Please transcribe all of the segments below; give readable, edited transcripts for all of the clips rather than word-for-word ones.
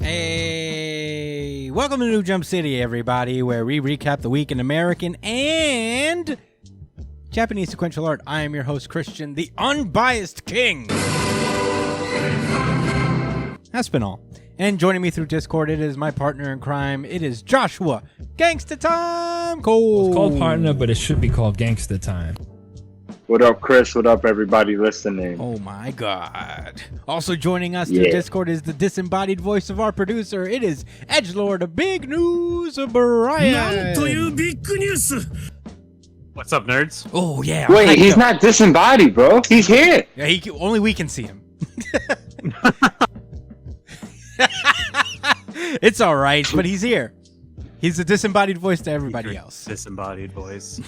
Hey, welcome to New Jump City, everybody, where we recap the week in American and Japanese sequential art. I am your host, Christian, the unbiased king. Aspinall. And joining me through Discord, it is my partner in crime. It is Joshua. Gangsta Time Cole. Well, it's called partner, but it should be called Gangsta Time. What up, Chris? What up, everybody listening? Oh, my God. Also joining us through Discord is the disembodied voice of our producer. It is Edgelord Big News Brian. What's up, nerds? Oh, yeah. Wait, he's not disembodied, bro. He's here. Yeah, only we can see him. It's all right, but he's here. He's a disembodied voice to everybody else. Disembodied voice.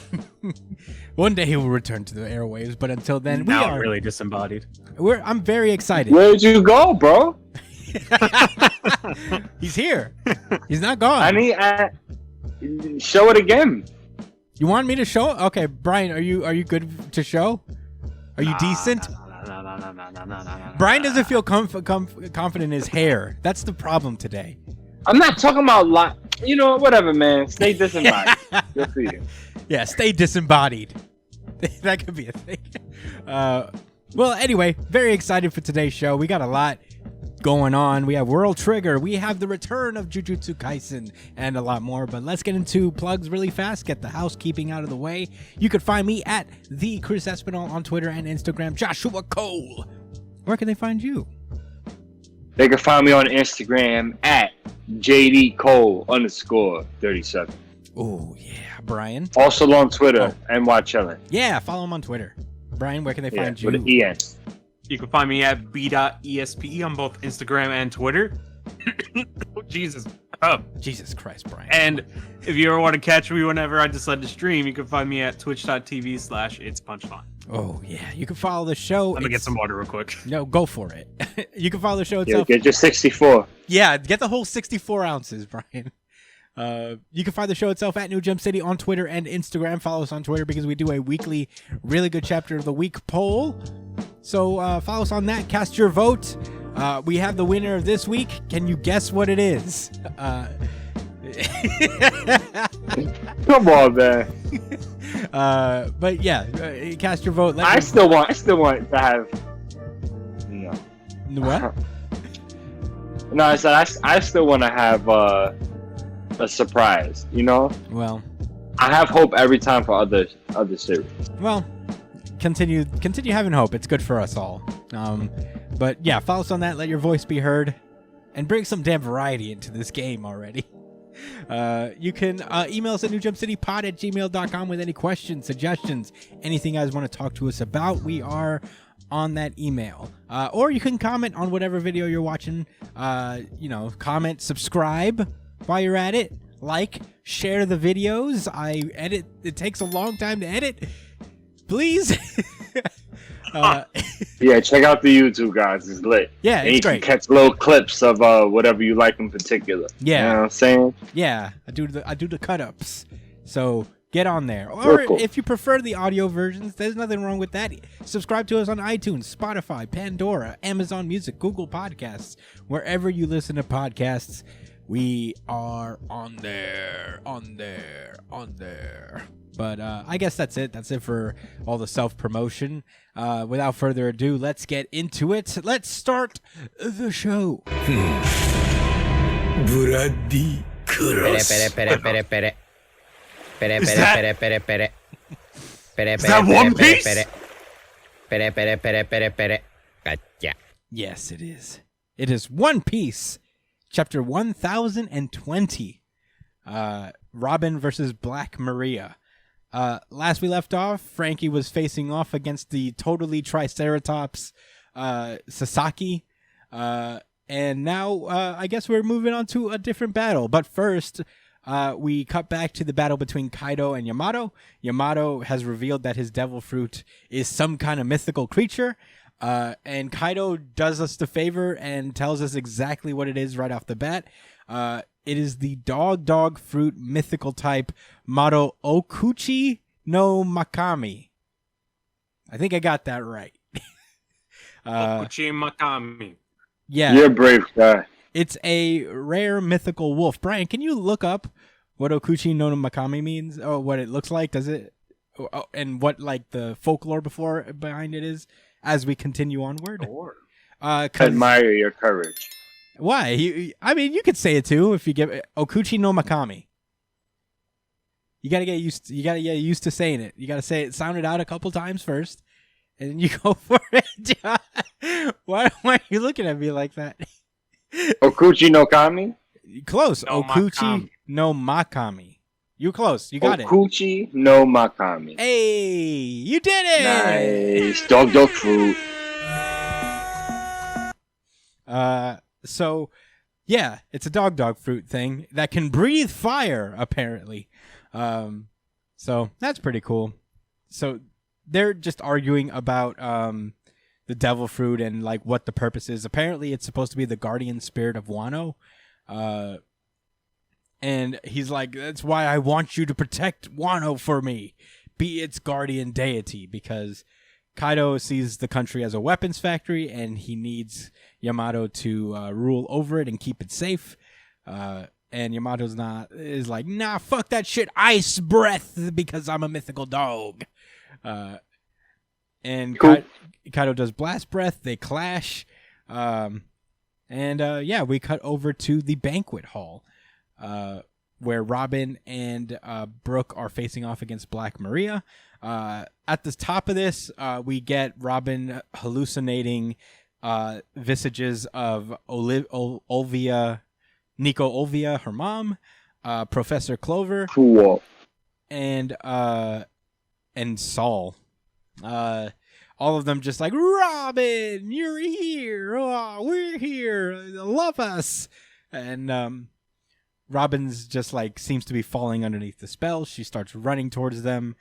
One day he will return to the airwaves, but until then, we now are really disembodied. I'm very excited. Where'd you go, bro? He's here. He's not gone. I need show it again. You want me to show? Okay, Brian, are you good to show? Are you decent? No. Brian doesn't feel confident in his hair. That's the problem today. I'm not talking about whatever, man. Stay disembodied. Good for you. Yeah, stay disembodied. That could be a thing. Well, anyway, very excited for today's show. We got a lot going on. We have World Trigger. We have the return of Jujutsu Kaisen and a lot more. But let's get into plugs really fast. Get the housekeeping out of the way. You can find me at the Chris Espinal on Twitter and Instagram. Joshua Cole. Where can they find you? They can find me on Instagram at JDCole_37. Oh, yeah. Brian? Also on Twitter, NY Chillin'. Yeah, follow him on Twitter. Brian, where can they find you? With an EN. You can find me at b.espe on both Instagram and Twitter. Oh, Jesus. Jesus Christ, Brian. And if you ever want to catch me whenever I decide to stream, you can find me at twitch.tv/itspunchline. Oh, yeah. You can follow the show. Let me get some water real quick. No, go for it. You can follow the show itself. Yeah, get your 64. Yeah, get the whole 64 ounces, Brian. You can find the show itself at New Jump City on Twitter and Instagram. Follow us on Twitter because we do a weekly really good chapter of the week poll. So follow us on that. Cast your vote. We have the winner of this week. Can you guess what it is? Come on, man. But yeah, cast your vote. I still want to have. No. What? No, I said I still want to have a surprise. You know. Well, I have hope every time for other series. Well, continue having hope. It's good for us all. But yeah, follow us on that. Let your voice be heard, and bring some damn variety into this game already. You can email us at newjumpcitypod@gmail.com with any questions, suggestions, anything you guys want to talk to us about. We are on that email. Or you can comment on whatever video you're watching. Comment, subscribe while you're at it. Like, share the videos. I edit. It takes a long time to edit. Please. Yeah, check out the YouTube, guys. It's lit. Yeah, and it's you great. Can catch little clips of whatever you like in particular. Yeah, you know what I'm saying? Yeah, I do the cut ups. So get on there. Or cool. If you prefer the audio versions, there's nothing wrong with that. Subscribe to us on iTunes, Spotify, Pandora, Amazon Music, Google Podcasts, wherever you listen to podcasts. We are on there. But I guess that's it. That's it for all the self-promotion. Without further ado, let's get into it. Let's start the show. Bloody cross. Is that One Piece? Gotcha. Yes, it is. It is One Piece, chapter 1020. Robin versus Black Maria. Last we left off, Frankie was facing off against the totally Triceratops Sasaki. And now I guess we're moving on to a different battle. But first, we cut back to the battle between Kaido and Yamato. Yamato has revealed that his devil fruit is some kind of mythical creature. And Kaido does us the favor and tells us exactly what it is right off the bat. It is the dog fruit mythical type Mado Okuchi no Makami. I think I got that right. Okuchi Makami. Yeah. You're a brave guy. It's a rare mythical wolf. Brian, can you look up what Okuchi no Makami means? Or what it looks like? Does it? And what like the folklore behind it is as we continue onward? Sure. Admire your courage. Why? You could say it too if you give Okuchi no Makami. You gotta get used. You gotta get used to saying it. You gotta say it. Sound it out a couple times first, and then you go for it. Why are you looking at me like that? Okuchi no Kami? Close. No Okuchi Makami. no Makami. You close. You got it. Okuchi no Makami. Hey, you did it. Nice. Dog fruit. So, yeah, it's a dog fruit thing that can breathe fire, apparently. So that's pretty cool. So they're just arguing about the devil fruit and like what the purpose is. Apparently, it's supposed to be the guardian spirit of Wano. And he's like, that's why I want you to protect Wano for me. Be its guardian deity, because Kaido sees the country as a weapons factory, and he needs Yamato to rule over it and keep it safe. And Yamato's is like, nah, fuck that shit, ice breath, because I'm a mythical dog. And Cool. Kaido does blast breath. They clash. Yeah, we cut over to the banquet hall, where Robin and Brooke are facing off against Black Maria. At the top of this, we get Robin hallucinating visages of Nico Olvia, her mom, Professor Clover, Cool. and Saul. All of them just like, Robin, you're here. Oh, we're here. Love us. And Robin's just like seems to be falling underneath the spell. She starts running towards them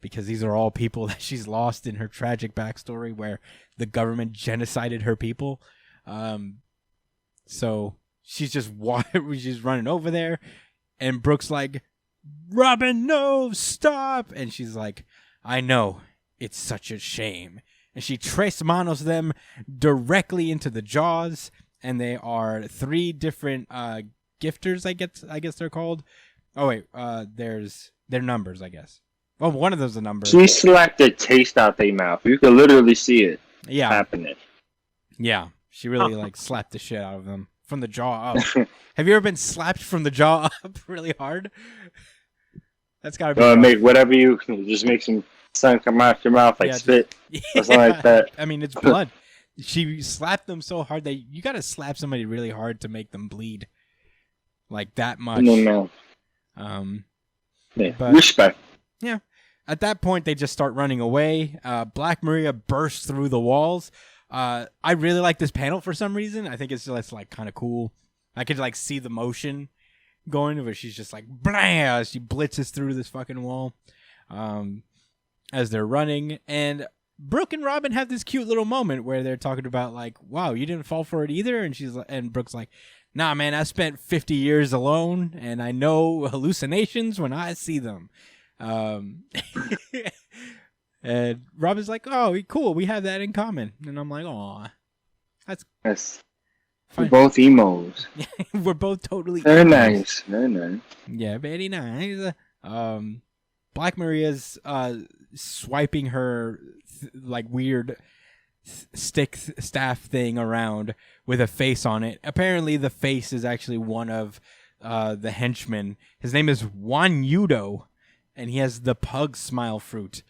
because these are all people that she's lost in her tragic backstory where the government genocided her people. So she's just she's running over there, and Brooke's like, Robin, no, stop. And she's like, I know. It's such a shame. And she tres manos them directly into the jaws, and they are 3 different gifters, I guess they're called. Oh wait, there's their numbers, I guess. Well, one of those is a number. She slapped the taste out their mouth. You can literally see it happening. Yeah, she really like slapped the shit out of them from the jaw up. Have you ever been slapped from the jaw up really hard? That's gotta be. Make whatever you just make some sun come out your mouth like spit or something like that. I mean, it's blood. She slapped them so hard that you gotta slap somebody really hard to make them bleed, like that much. No. But, respect. Yeah. At that point, they just start running away. Black Maria bursts through the walls. I really like this panel for some reason. I think it's just like kind of cool. I could like see the motion going, where she's just like, blah! She blitzes through this fucking wall. As they're running, and Brooke and Robin have this cute little moment where they're talking about like, wow, you didn't fall for it either. And Brooke's like, nah, man, I spent 50 years alone, and I know hallucinations when I see them. And Robin's like, oh, cool, we have that in common. And I'm like, aw, that's We're both emos. we're both totally Very emos. nice. Very nice. Yeah, very nice. Black Maria's swiping her like weird staff thing around with a face on it. Apparently, the face is actually one of the henchmen. His name is Juan Yudo, and he has the pug smile fruit.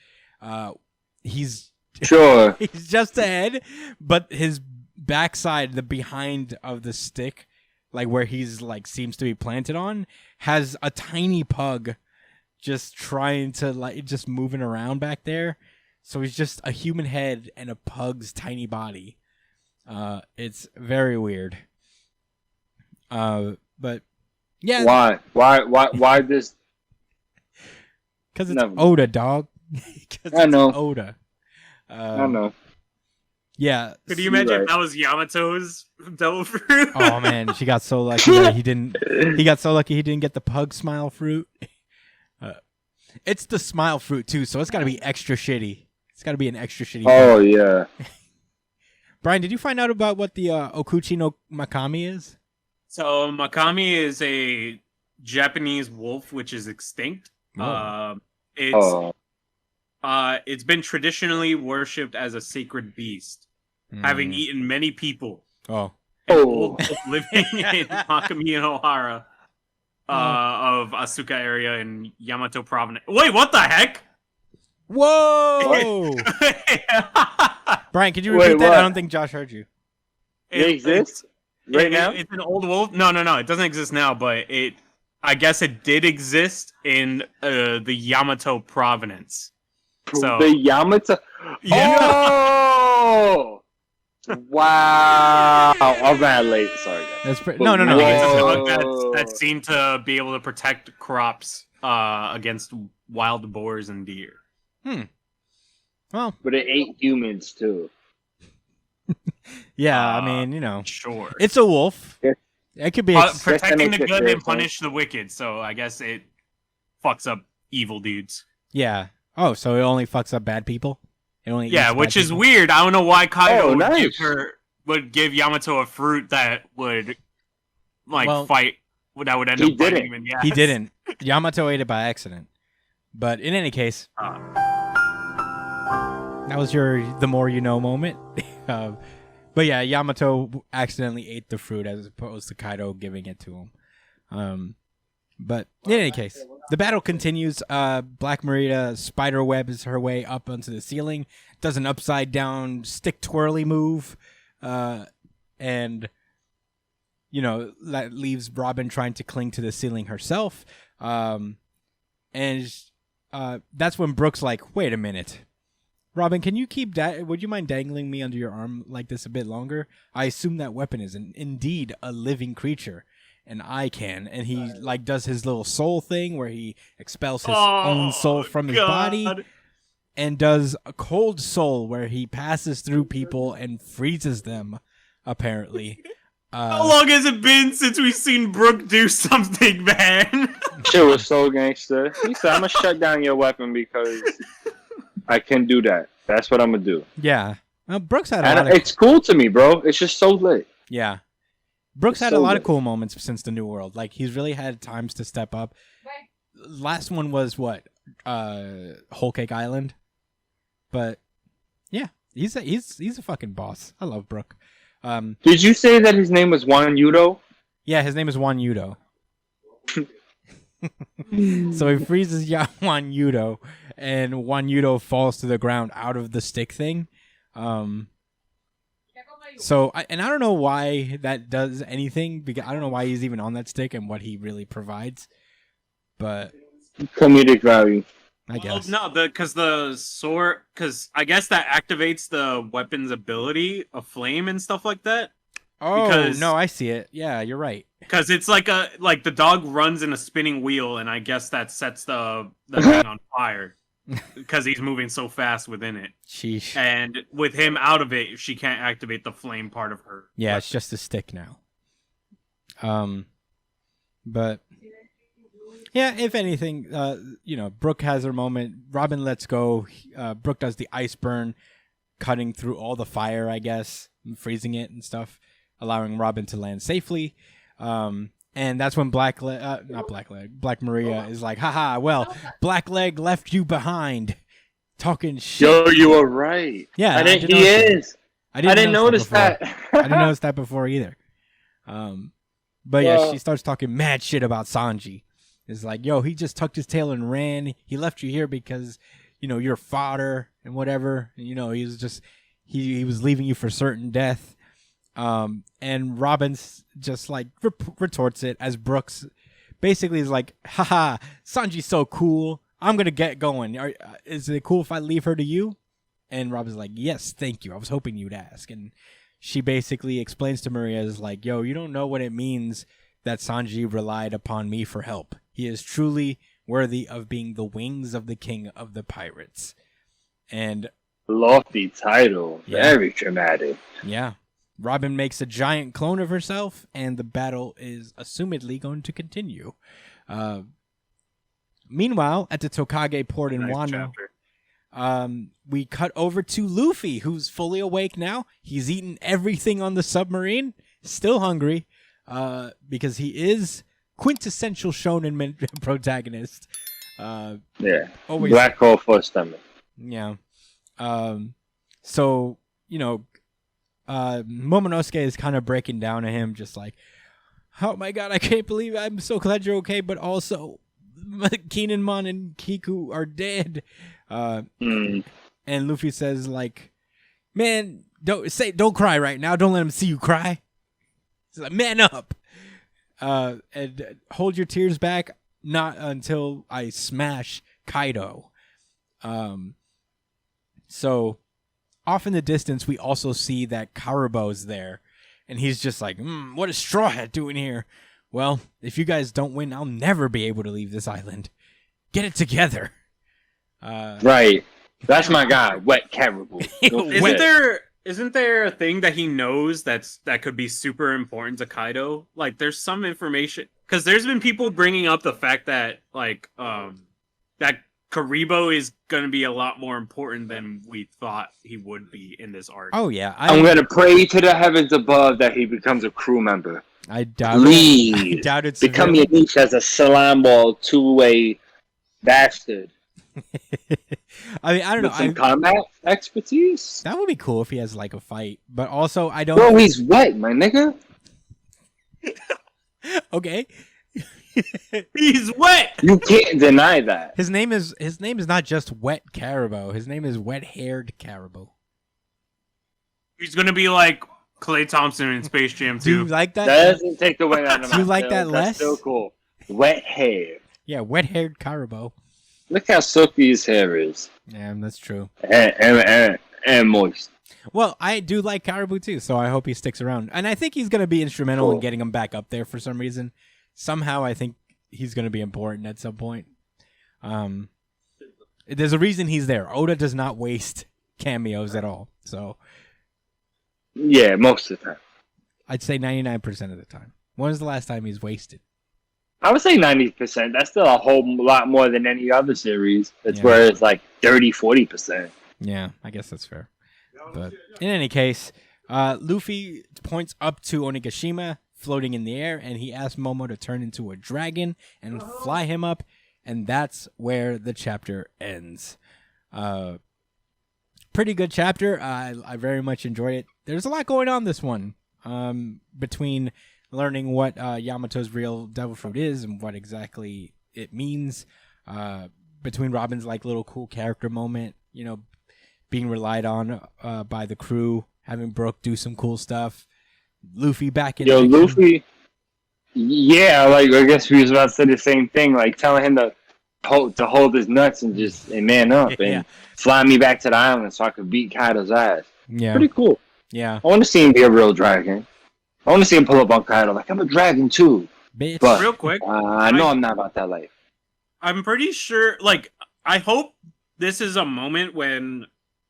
He's Sure. he's just ahead, but his backside, the behind of the stick, like where he's like seems to be planted on, has a tiny pug just trying to like just moving around back there. So he's just a human head and a pug's tiny body. It's very weird. But yeah, Why this? because it's Never. Oda, dog. I know. Oda. I know. Yeah. Could you imagine Right. if that was Yamato's devil fruit? Oh man, she got so lucky that he didn't. He got so lucky he didn't get the pug smile fruit. It's the smile fruit too, so it's got to be extra shitty. It's got to be an extra shitty. Oh yeah. Brian, did you find out about what the Okuchi no Makami is? So Makami is a Japanese wolf which is extinct. Oh. It's it's been traditionally worshipped as a sacred beast, having eaten many people. Oh. Living in Makami and Ohara of Asuka area in Yamato Province. Wait, what the heck? Whoa! Brian, could you repeat that? what? I don't think Josh heard you. It exists right now? It's an old wolf. No, it doesn't exist now, but I guess it did exist in the Yamato province. So The Yamato. yeah. Oh! Wow! I'm mad late. Sorry, guys. That's I think it's a Whoa. dog that's seen to be able to protect crops against wild boars and deer. Well, But it ate humans too. yeah, I mean, you know, Sure. it's a wolf. Yeah. It could be. Protecting the makes it good and fair, punish the wicked, so I guess it fucks up evil dudes. Yeah. Oh, so it only fucks up bad people? It only Yeah, eats which bad is people? weird. I don't know why Kaido Oh, nice. would give Yamato a fruit that would Well, fight that would end he up biting didn't. him in the ass. He didn't. Yamato ate it by accident. But in any case, that was your the more you know moment. But yeah, Yamato accidentally ate the fruit as opposed to Kaido giving it to him. But in any case, the battle continues. Black Maria spider webs her way up onto the ceiling, does an upside down stick twirly move, and you know that leaves Robin trying to cling to the ceiling herself. And that's when Brooke's like, "Wait a minute, Robin, can you keep would you mind dangling me under your arm like this a bit longer? I assume that weapon is indeed a living creature." And I can, and he like does his little soul thing where he expels his own soul from his body, and does a cold soul where he passes through people and freezes them. Apparently, How long has it been since we've seen Brooke do something, man? Shit was so gangster. He said, "I'm gonna shut down your weapon because I can do that. That's what I'm gonna do." yeah. Brooks had a And lot of it's cool to me, bro. It's just so lit. yeah. Brooks had So a lot of good. cool moments since the New World. Like he's really had times to step up. Last one was what? Whole Cake Island. But yeah, he's a fucking boss. I love Brooke. Did you say that his name was Juan Yudo? Yeah, his name is Juan Yudo. So he freezes Juan Yudo, and Juan Yudo falls to the ground out of the stick thing. So I don't know why that does anything, because I don't know why he's even on that stick and what he really provides. But Comedic value. I guess. No, because the sword, because I guess that activates the weapon's ability of flame and stuff like that. Oh because- no, I see it. Yeah, you're right. Because it's like the dog runs in a spinning wheel, and I guess that sets the thing on fire. Because he's moving so fast within it. Sheesh. And with him out of it, she can't activate the flame part of her. Yeah, it's just a stick now. But yeah, if anything, you know, Brooke has her moment. Robin lets go. Brooke does the ice burn, cutting through all the fire, I guess, and freezing it and stuff, allowing Robin to land safely. And that's when Black Maria is like, haha, well, Blackleg left you behind. Talking shit. Yo, you were right. Yeah, I didn't. I He did is. I didn't notice that. I didn't notice that before either. But yeah, she starts talking mad shit about Sanji. It's like, yo, he just tucked his tail and ran. He left you here because, you know, you're fodder and whatever. And, you know, he was just, he was leaving you for certain death. And Robin's just like retorts it as Brooks basically is like, haha, Sanji's so cool. I'm going to get going. Is it cool if I leave her to you? And Robin's like, yes, thank you. I was hoping you'd ask. And she basically explains to Maria, is like, yo, you don't know what it means that Sanji relied upon me for help. He is truly worthy of being the wings of the king of the pirates. And Lofty title. Yeah. Very dramatic. yeah, Robin makes a giant clone of herself, and the battle is assumedly going to continue. Meanwhile, at the Tokage port in Nice Wano, chapter. we cut over to Luffy, who's fully awake now. He's eaten everything on the submarine, still hungry. because he is quintessential shonen protagonist. Yeah. Always, Black hole for stomach. yeah. So Momonosuke is kind of breaking down to him, just like, oh my god, I can't believe I'm so glad you're okay, but also Kinemon and Kiku are dead. And Luffy says, like, man, don't cry right now. Don't let him see you cry. He's like, man up. And hold your tears back, not until I smash Kaido. So off in the distance, we also see that Karibo's there, and he's just like, what is Straw Hat doing here? Well, if you guys don't win, I'll never be able to leave this island. Get it together. Right. That's my guy, Wet Caribou. Isn't there a thing that he knows that could be super important to Kaido? Like, there's some information, because there's been people bringing up the fact that that Karibo is going to be a lot more important than we thought he would be in this arc. Oh yeah, I'm going to pray to the heavens above that he becomes a crew member. I doubt it. I doubt it. Become your niche as a slime ball two-way bastard. I mean, I don't know. With some combat expertise? That would be cool if he has like a fight, but also I don't. Bro, he's wet, my nigga. Okay. He's wet. You can't deny that. His name is not just Wet Caribou. His name is Wet Haired Caribou. He's gonna be like Klay Thompson in Space Jam 2. Do you like that? That doesn't take the wind out of my Do you like that sails. less? That's still cool. Wet hair. Yeah, Wet Haired Caribou. Look how silky his hair is. Yeah, that's true. And moist. Well, I do like Caribou too, so I hope he sticks around. And I think he's going to be instrumental in Cool. getting him back up there for some reason. Somehow I think he's going to be important at some point. There's a reason he's there. Oda does not waste cameos at all. So Yeah, most of the time. I'd say 99% of the time. When was the last time he's wasted? I would say 90%. That's still a whole lot more than any other series. It's Yeah. where it's like 30-40%. Yeah, I guess that's fair. But in any case, Luffy points up to Onigashima floating in the air, and he asks Momo to turn into a dragon and fly him up, and that's where the chapter ends. Pretty good chapter. I very much enjoyed it. There's a lot going on this one, between learning what Yamato's real devil fruit is and what exactly it means, between Robin's like little cool character moment, being relied on by the crew, having Brooke do some cool stuff, Luffy back in action. Luffy, yeah, like I guess we was about to say the same thing, like telling him to hold his nuts and just man up and fly me back to the island so I could beat Kaido's ass. Yeah, Pretty cool. yeah. I want to see him be a real dragon. I want to see him pull up on Kaido like I'm a dragon too. Bitch. But Real quick, I know I'm not about that life. I'm pretty sure, like, I hope this is a moment when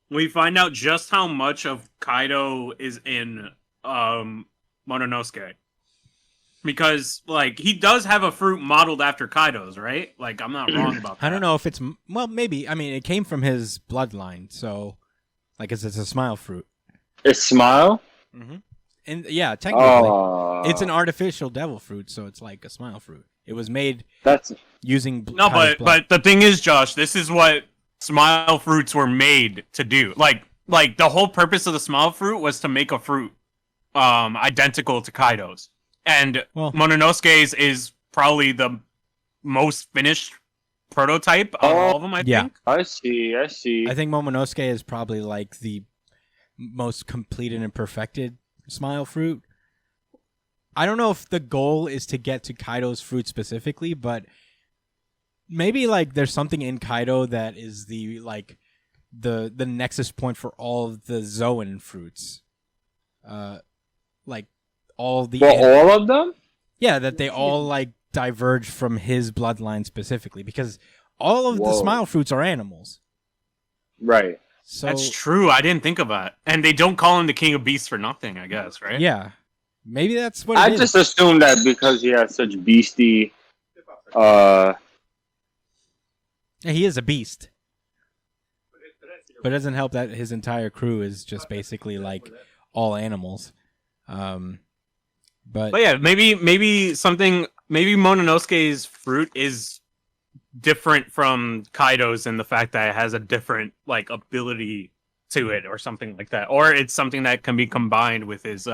we find out just how much of Kaido is in Mononosuke. Because, like, he does have a fruit modeled after Kaido's, right? Like, I'm not wrong about that. I don't know if it's well, maybe. I mean, it came from his bloodline, so like it's a smile fruit. It's Smile? Mm-hmm. And yeah, technically, Oh, it's an artificial devil fruit, so it's like a smile fruit. It was made that's using No, Kaido's blood. but the thing is, Josh, this is what smile fruits were made to do. Like the whole purpose of the smile fruit was to make a fruit identical to Kaido's. And Mononosuke's is probably the most finished prototype of all of them, I Yeah. think. I see. I think Momonosuke is probably like the most completed and perfected smile fruit. I don't know if the goal is to get to Kaido's fruit specifically, but maybe like there's something in Kaido that is the nexus point for all of the Zoan fruits. Like all the all of them? Yeah, that they all like diverge from his bloodline specifically, because all of the smile fruits are animals. Right. So That's true. I didn't think of that. And they don't call him the King of Beasts for nothing, I guess, right? yeah, maybe that's what I it is. just assumed that because he has such beastie Yeah, he is a beast. But it doesn't help that his entire crew is just basically like all animals. But yeah, maybe Mononosuke's fruit is different from Kaido's in the fact that it has a different like ability to it or something like that, or it's something that can be combined with his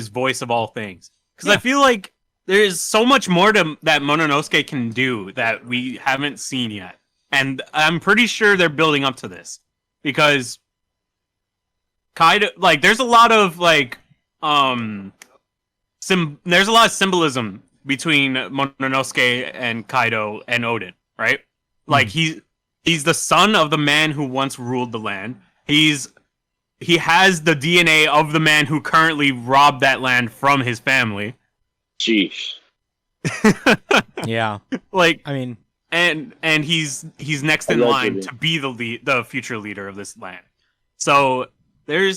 voice of all things. Because I feel like there's so much more that Mononosuke can do that we haven't seen yet, and I'm pretty sure they're building up to this because Kaido, like, there's a lot of like there's a lot of symbolism between Mononosuke and Kaido and Odin, right? Like he's the son of the man who once ruled the land. He has the DNA of the man who currently robbed that land from his family. Sheesh. yeah, Like, I mean, and he's next in line to be the future leader of this land. So there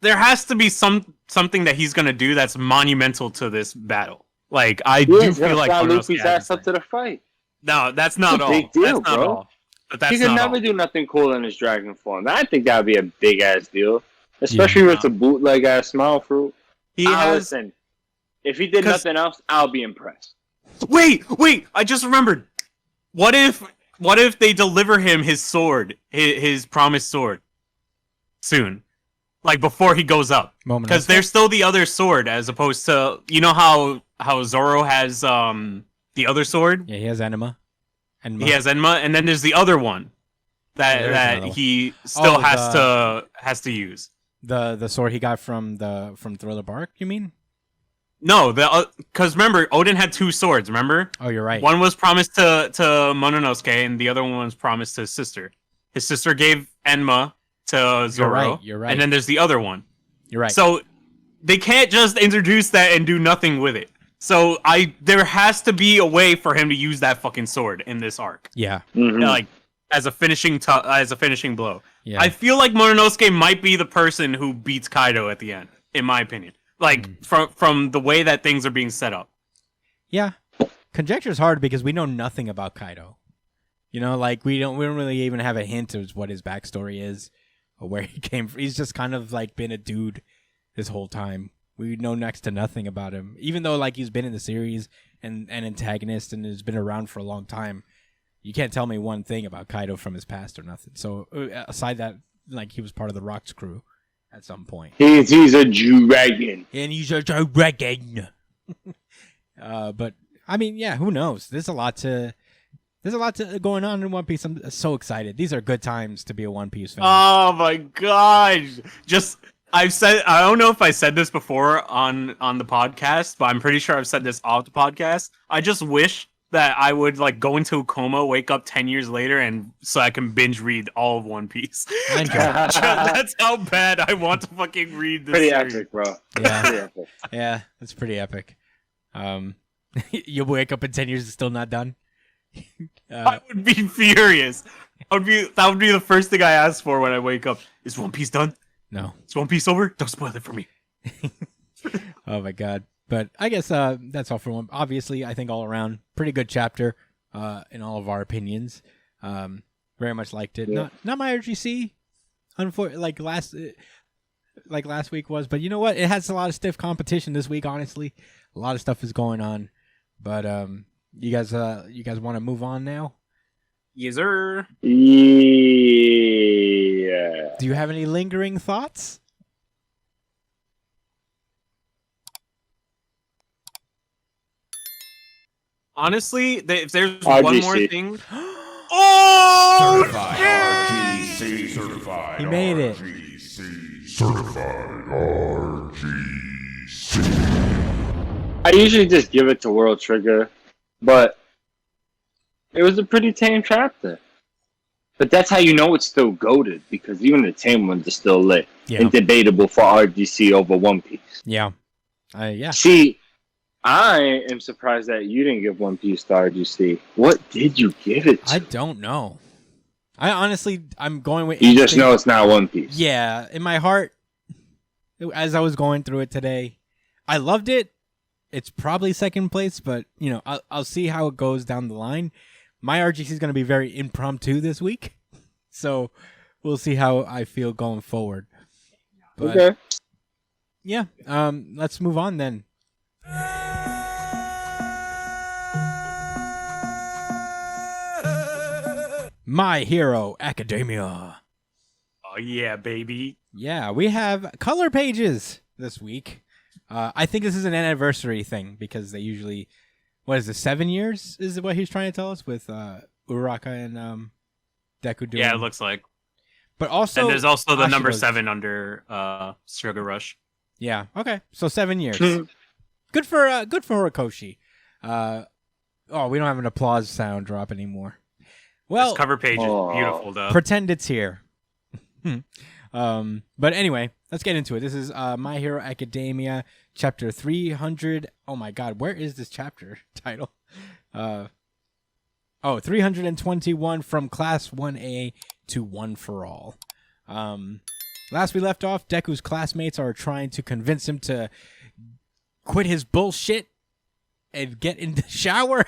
has to be something that he's gonna do that's monumental to this battle. Like, I do feel like Luffy's ass up to the fight. No, that's not all. Big deal, that's not bro. all. But that's He could not never all. do nothing cool in his dragon form. I think that would be a big ass deal, especially with the bootleg ass smile fruit. Listen, if he did nothing else, I'll be impressed. Wait! I just remembered. What if they deliver him his sword, his promised sword, soon, like before he goes up? Because there's still the other sword, as opposed to, you know how Zoro has the other sword. Yeah, he has Enema. He has Enma, and then there's the other one that he still has to use. The sword he got from Thriller Bark, you mean? No, because remember, Odin had two swords. Remember? Oh, you're right. One was promised to Mononosuke, and the other one was promised to his sister. His sister gave Enma to Zoro. You're right. And then there's the other one. You're right. So they can't just introduce that and do nothing with it. So there has to be a way for him to use that fucking sword in this arc. Yeah. Mm-hmm. Like as a finishing blow. Yeah. I feel like Mononosuke might be the person who beats Kaido at the end, in my opinion. Like from the way that things are being set up. Yeah. Conjecture is hard because we know nothing about Kaido. You know, like we don't really even have a hint of what his backstory is or where he came from. He's just kind of like been a dude this whole time. We know next to nothing about him, even though like he's been in the series and an antagonist and has been around for a long time. You can't tell me one thing about Kaido from his past or nothing. So aside that, like he was part of the Rocks crew at some point. He's a dragon. And he's a dragon. But I mean, yeah, who knows? There's a lot going on in One Piece. I'm so excited. These are good times to be a One Piece fan. Oh my gosh! I don't know if I said this before on the podcast, but I'm pretty sure I've said this off the podcast. I just wish that I would like go into a coma, wake up 10 years later, and so I can binge read all of One Piece. That's how bad I want to fucking read this. Pretty series. epic, bro. Yeah. Pretty epic. Yeah, that's pretty epic. You'll wake up in 10 years and still not done. I would be furious. That would be the first thing I ask for when I wake up. Is One Piece done? No. Is One Piece over? Don't spoil it for me. Oh my god. But I guess that's all for one. Obviously, I think all around pretty good chapter in all of our opinions. Very much liked it. Yeah. Not my RGC, like last week was, but you know what? It has a lot of stiff competition this week. Honestly, a lot of stuff is going on. But you guys want to move on now? Yes, sir. Yeah. Do you have any lingering thoughts? Honestly, if there's RGC. one more thing. Oh! Certified RGC. Certified. He made it. RGC. Certified RGC. I usually just give it to World Trigger, but it was a pretty tame chapter. But that's how you know it's still goated, because even the tame ones are still lit. Yeah. And debatable for RGC over One Piece. Yeah. Yeah. See, I am surprised that you didn't give One Piece to RGC. What did you give it to? I don't know. I'm going with. You just know it's not One Piece. Yeah, in my heart, as I was going through it today, I loved it. It's probably second place, but you know, I'll see how it goes down the line. My RGC is going to be very impromptu this week, so we'll see how I feel going forward. But, Okay. yeah, let's move on then. My Hero Academia. Oh yeah, baby. Yeah, we have color pages this week. I think this is an anniversary thing because they usually, what is it, 7 years is what he's trying to tell us with Uraraka and Deku doing. Yeah, it looks like. But also, And there's also the number Ashido's- 7 under Sugar Rush. Yeah. Okay. So 7 years. Good for Horikoshi. Oh, we don't have an applause sound drop anymore. Well, This cover page is beautiful, though. pretend it's here. But anyway, let's get into it. This is My Hero Academia, chapter 300. Oh my God, where is this chapter title? 321 from Class 1A to One for All. Last we left off, Deku's classmates are trying to convince him to quit his bullshit and get in the shower.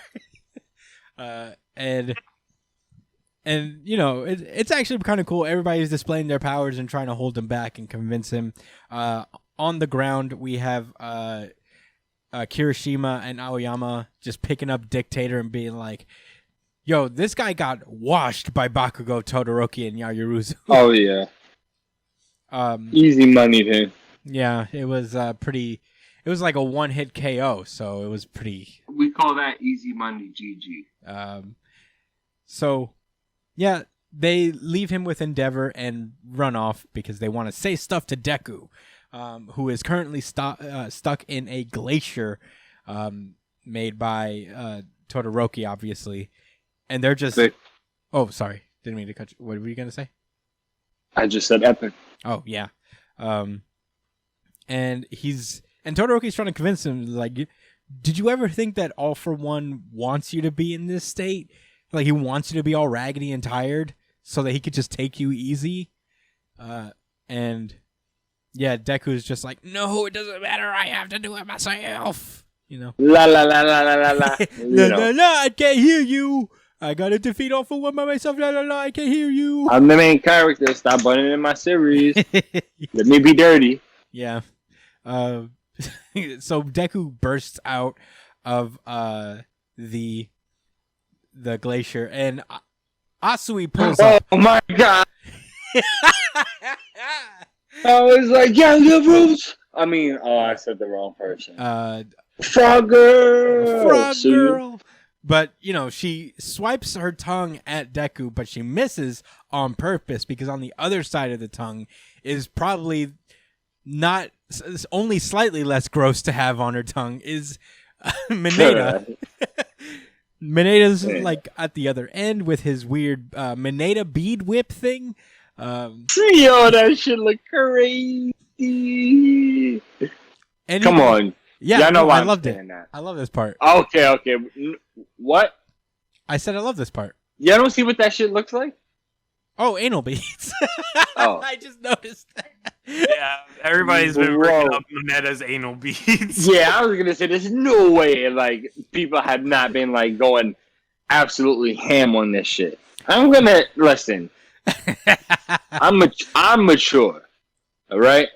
And you know, it's actually kind of cool. Everybody's displaying their powers and trying to hold him back and convince him. On the ground, we have Kirishima and Aoyama just picking up Dictator and being like, yo, this guy got washed by Bakugo, Todoroki, and Yayuruzu. Oh yeah. Easy money, man. Yeah, it was pretty. It was like a one-hit KO, so it was pretty. We call that easy money, GG. So, yeah, they leave him with Endeavor and run off because they want to say stuff to Deku, who is currently stuck in a glacier made by Todoroki, obviously. And they're just... Oh, sorry. Didn't mean to cut you. What were you going to say? I just said epic. Oh, yeah. And Todoroki's trying to convince him, like, did you ever think that All For One wants you to be in this state? Like, he wants you to be all raggedy and tired so that he could just take you easy? And, yeah, Deku's just like, no, it doesn't matter. I have to do it myself. You know? La la la la la la la. No, I can't hear you. I gotta defeat All For One by myself. La, I can't hear you. I'm the main character. Stop bunning in my series. Let me be dirty. Yeah. So Deku bursts out of the glacier, and Asui pulls up. Oh my god! I was like, yeah, the roots. I mean, I said the wrong person. Frog girl. Frog girl. But, you know, she swipes her tongue at Deku, but she misses on purpose because on the other side of the tongue is probably not only slightly less gross to have on her tongue is Mineta. Mineda's like at the other end with his weird Mineta bead whip thing. Yo, that shit look crazy. Come on. Yeah, y'all know why I loved it. that. I love this part. Okay. What? I said I love this part. Y'all don't see what that shit looks like? Oh, anal beads. Oh. I just noticed that. Yeah, everybody's been bringing up Mineta's anal beads. Yeah, I was gonna say there's no way like people have not been like going absolutely ham on this shit. I'm gonna listen. I'm mature, all right.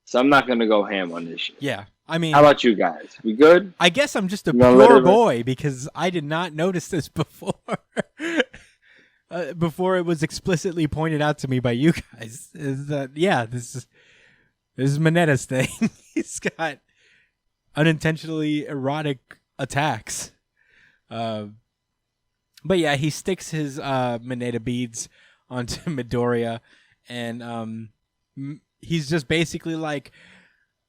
So I'm not gonna go ham on this shit. Yeah, I mean, how about you guys? We good? I guess I'm just a let pure her- boy because I did not notice this before. Before it was explicitly pointed out to me by you guys, is that this is Mineta's thing. He's got unintentionally erotic attacks. But yeah, he sticks his Mineta beads onto Midoriya, and he's just basically like,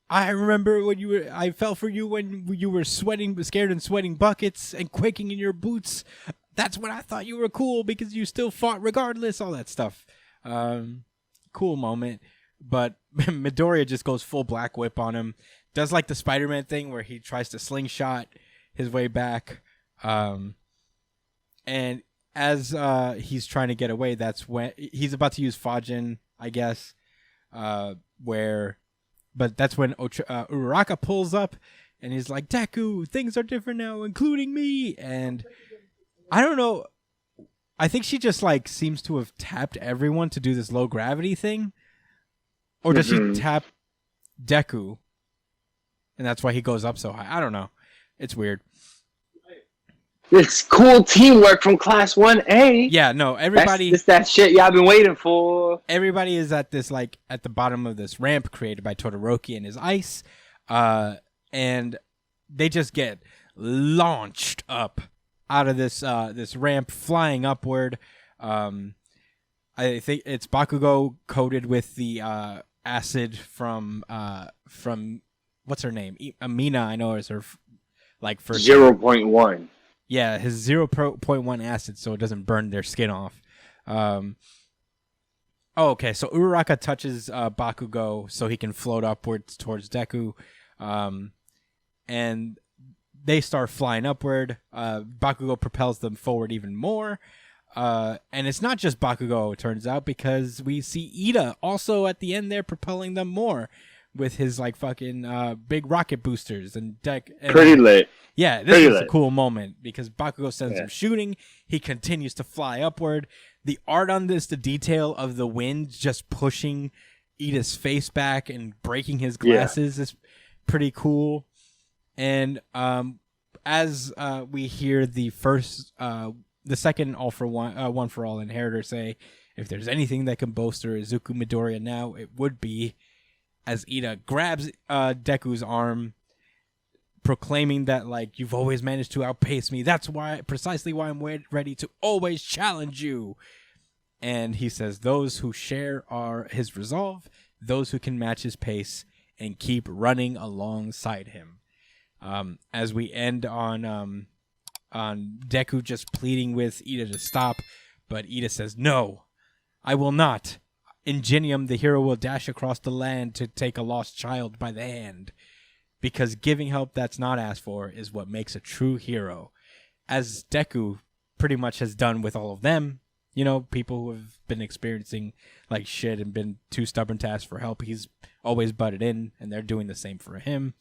I remember when I fell for you when you were scared and sweating buckets and quaking in your boots. That's when I thought you were cool because you still fought regardless, all that stuff. Cool moment. But Midoriya just goes full Black Whip on him. Does like the Spider-Man thing where he tries to slingshot his way back. And as he's trying to get away, that's when he's about to use Fajin, I guess. But that's when Uraraka pulls up and he's like, Deku, things are different now, including me. And I don't know. I think she just like seems to have tapped everyone to do this low gravity thing. Or does she tap Deku, and that's why he goes up so high. I don't know. It's weird. It's cool teamwork from Class 1A. Yeah, no, everybody. That's that shit y'all been waiting for. Everybody is at this at the bottom of this ramp created by Todoroki and his ice, and they just get launched up out of this ramp, flying upward. I think it's Bakugo coated with the acid from what's her name? Amina, I know is her first 0.1. Yeah, his 0.1 acid, so it doesn't burn their skin off. Okay, so Uraraka touches Bakugo so he can float upwards towards Deku, and they start flying upward. Bakugo propels them forward even more, and it's not just Bakugo, it turns out, because we see Ida also at the end there propelling them more with his fucking big rocket boosters and deck. Pretty lit. Yeah, this is a cool moment because Bakugo sends him shooting. He continues to fly upward. The art on this, the detail of the wind just pushing Ida's face back and breaking his glasses is pretty cool. And as we hear the second All for One for All Inheritor say, if there's anything that can bolster Izuku Midoriya now, it would be, as Ida grabs Deku's arm, proclaiming that you've always managed to outpace me. That's precisely why I'm ready to always challenge you. And he says those who share his resolve, those who can match his pace and keep running alongside him. As we end on Deku just pleading with Ida to stop, but Ida says, "No, I will not. Ingenium, the hero, will dash across the land to take a lost child by the hand. Because giving help that's not asked for is what makes a true hero." As Deku pretty much has done with all of them, people who have been experiencing shit and been too stubborn to ask for help, he's always butted in, and they're doing the same for him.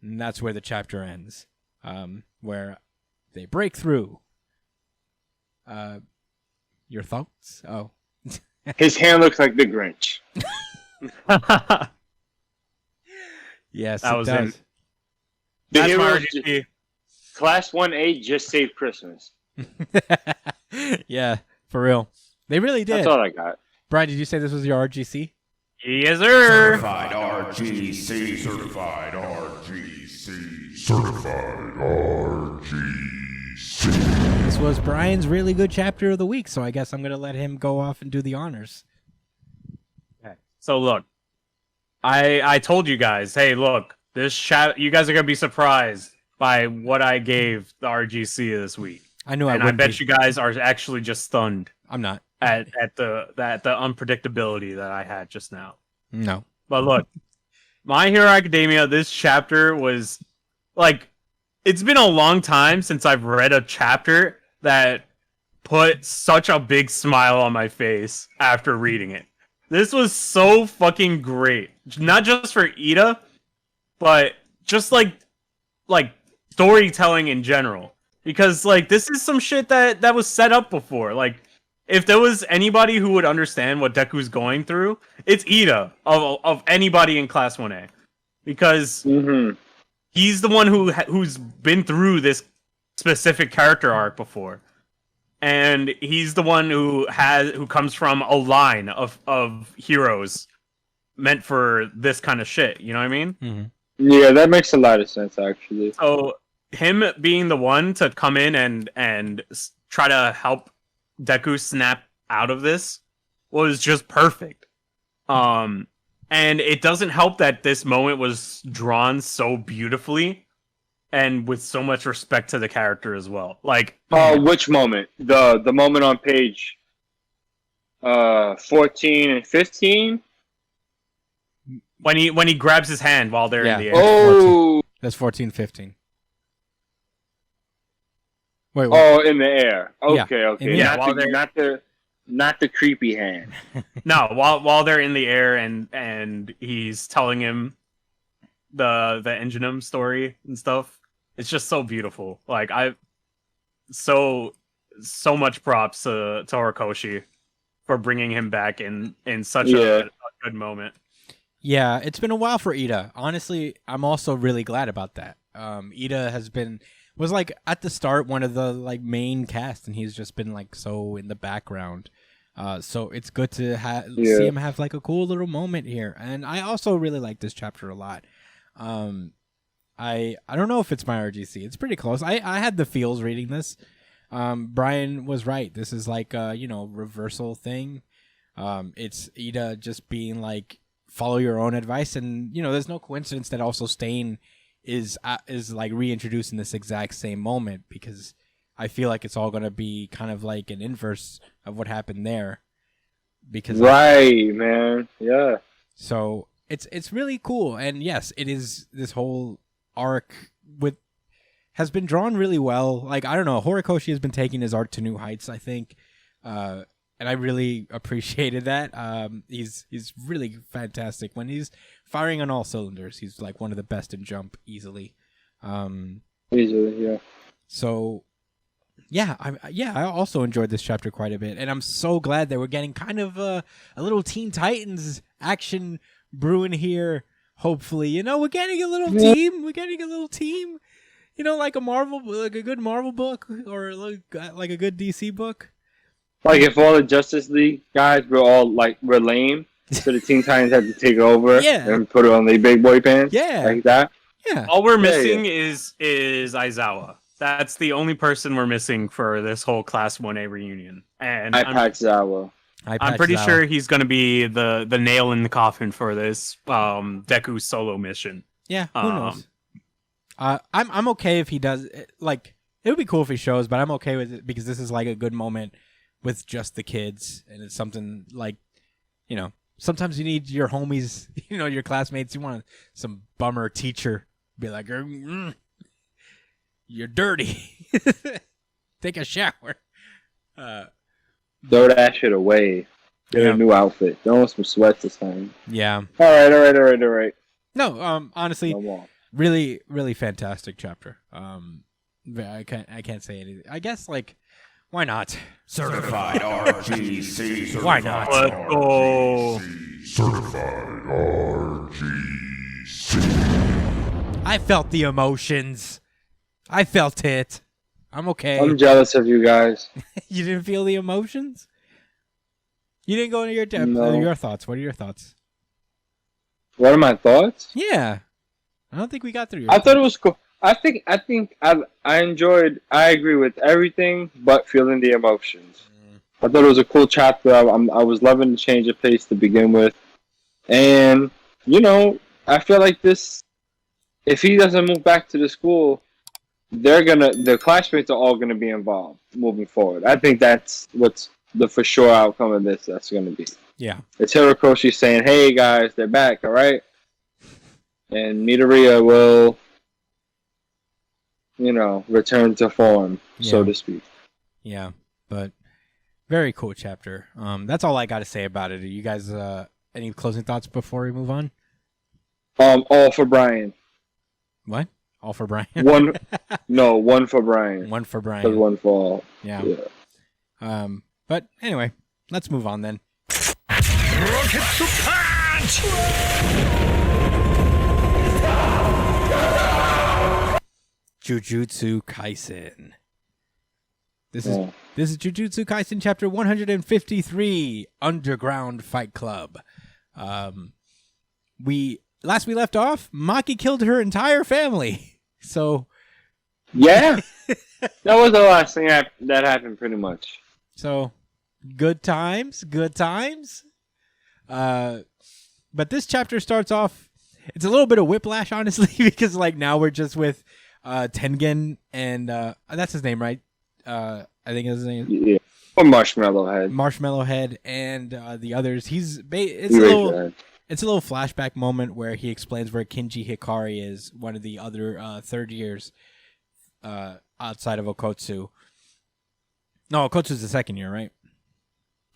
And that's where the chapter ends, where they break through. Your thoughts? Oh. His hand looks like the Grinch. Yes, that it was does. it. The That's my heroes RGB. Class 1A just saved Christmas. Yeah, for real. They really did. That's all I got. Brian, did you say this was your RGC? Yes, sir. Certified RGC. Certified RGC. Certified RGC. This was Brian's really good chapter of the week, so I guess I'm going to let him go off and do the honors. Okay. So look, I told you guys, hey, look, you guys are gonna be surprised by what I gave the RGC this week. I knew and I I bet you guys are actually just stunned I'm not. at the unpredictability that I had just now. No. But look, My Hero Academia, this chapter was it's been a long time since I've read a chapter that put such a big smile on my face after reading it. This was so fucking great. Not just for Ida, but just like storytelling in general. Because this is some shit that was set up before. If there was anybody who would understand what Deku's going through, it's Ida of anybody in Class 1A. Because he's the one who's been through this specific character arc before. And he's the one who comes from a line of heroes meant for this kind of shit. You know what I mean? Mm-hmm. Yeah, that makes a lot of sense, actually. So him being the one to come in and try to help Deku snap out of this was just perfect. And it doesn't help that this moment was drawn so beautifully and with so much respect to the character as well. Which moment? The moment on page 14 and 15? When he grabs his hand while they're in the air. Oh, that's 14, 15. Wait, what? Oh, in the air. Okay, Yeah. okay. Yeah, Not the creepy hand. No, while they're in the air and he's telling him the Enginum story and stuff. It's just so beautiful. So much props to Horikoshi for bringing him back in such a good moment. Yeah, it's been a while for Ida. Honestly, I'm also really glad about that. Ida was like at the start one of the like main cast, and he's just been like so in the background. So it's good to see him have like a cool little moment here. And I also really like this chapter a lot. I don't know if it's my RGC. It's pretty close. I had the feels reading this. Brian was right. This is like a, reversal thing. It's Ida just being like, follow your own advice, and there's no coincidence that also Stain is like reintroduced in this exact same moment, because I feel like it's all gonna be kind of like an inverse of what happened there. Because man, yeah. So it's really cool, and yes, it is. This whole arc has been drawn really well. Like, I don't know, Horikoshi has been taking his art to new heights, I think. And I really appreciated that. He's really fantastic when he's firing on all cylinders. He's like one of the best in Jump easily. Easily, yeah. So, yeah, I also enjoyed this chapter quite a bit, and I'm so glad that we're getting kind of a little Teen Titans action brewing here. Hopefully, we're getting a little team. We're getting a little team. Like a good Marvel book, or like a good DC book. Like if all the Justice League guys were lame, so the Teen Titans had to take over and put it on the big boy pants, like that. Yeah. All we're missing is Aizawa. That's the only person we're missing for this whole Class 1A reunion. And Aizawa. I'm pretty sure he's going to be the nail in the coffin for this Deku solo mission. Yeah, who knows? I'm okay if he does. Like, it would be cool if he shows, but I'm okay with it because this is like a good moment with just the kids, and it's something like, sometimes you need your homies, your classmates. You want some bummer teacher be like, you're dirty. Take a shower. Throw that shit away. Get a new outfit. Don't want some sweats this time. Yeah. All right. No, honestly, No, really, really fantastic chapter. I can't say anything. I guess, like, why not? Certified RGC. Why not? Let's go. Certified RGC. I felt the emotions. I felt it. I'm okay. I'm jealous of you guys. You didn't feel the emotions? You didn't go into your depth. No. Your thoughts. What are your thoughts? What are my thoughts? Yeah. I don't think we got through your I thought it was cool. I think I enjoyed. I agree with everything, but feeling the emotions. I thought it was a cool chapter. I was loving the change of pace to begin with, and I feel like this. If he doesn't move back to the school, the classmates are all gonna be involved moving forward. I think that's what's the for sure outcome of this. That's gonna be. Yeah. It's Horikoshi saying, "Hey guys, they're back, all right," and Midoriya will. Return to form, so to speak. Yeah, but very cool chapter. That's all I got to say about it. Are you guys any closing thoughts before we move on? All for Brian. What? All for Brian? One for Brian. One for Brian. One for all. Yeah. But anyway, let's move on then. Rocket punch! Jujutsu Kaisen. This is Jujutsu Kaisen chapter 153, Underground Fight Club. We left off, Maki killed her entire family. So yeah, that was the last thing that happened, pretty much. So good times. But this chapter starts off. It's a little bit of whiplash, honestly, because like now we're just with Tengen and that's his name, right? I think his name. Yeah. Or Marshmallow Head and the others. It's a little flashback moment where he explains where Kinji Hikari is, one of the other third years outside of Okotsu. No, Okotsu's the second year, right?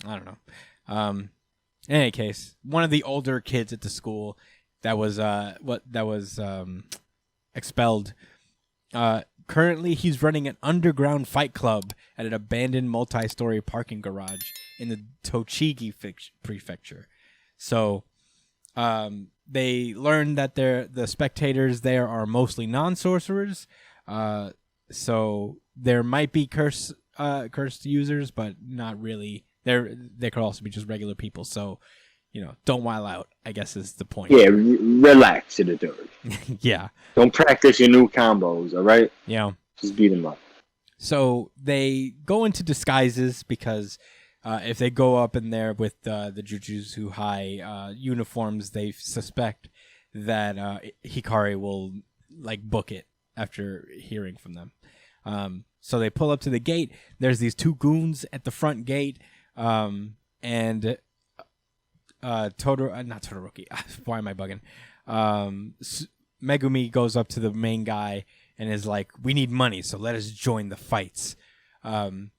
I don't know. In any case, one of the older kids at the school that was expelled. Currently, he's running an underground fight club at an abandoned multi-story parking garage in the Tochigi prefecture. So, they learn that the spectators there are mostly non-sorcerers. So there might be cursed users, but not really. They could also be just regular people. So, don't wild out, I guess is the point. Yeah, relax, Itadori. Yeah. Don't practice your new combos, all right? Yeah. Just beat them up. So they go into disguises because if they go up in there with the Jujutsu High uniforms, they suspect that Hikari will book it after hearing from them. So they pull up to the gate. There's these two goons at the front gate, and not Todoroki. Why am I bugging? Megumi goes up to the main guy and is like, "We need money, so let us join the fights." And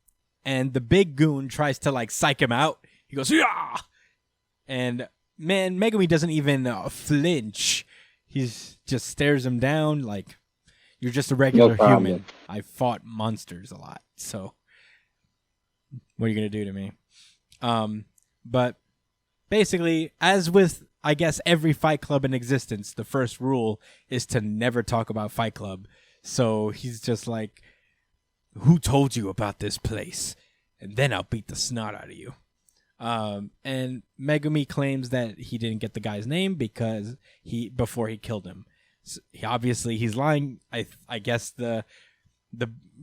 the big goon tries to psych him out. He goes, "Yeah!" And man, Megumi doesn't even flinch. He's just stares him down like, "You're just a regular human. I fought monsters a lot, so what are you gonna do to me?" But basically, as with I guess every Fight Club in existence, the first rule is to never talk about Fight Club. So he's just like, "Who told you about this place? And then I'll beat the snot out of you." And Megumi claims that he didn't get the guy's name because before he killed him. So he's lying. I guess the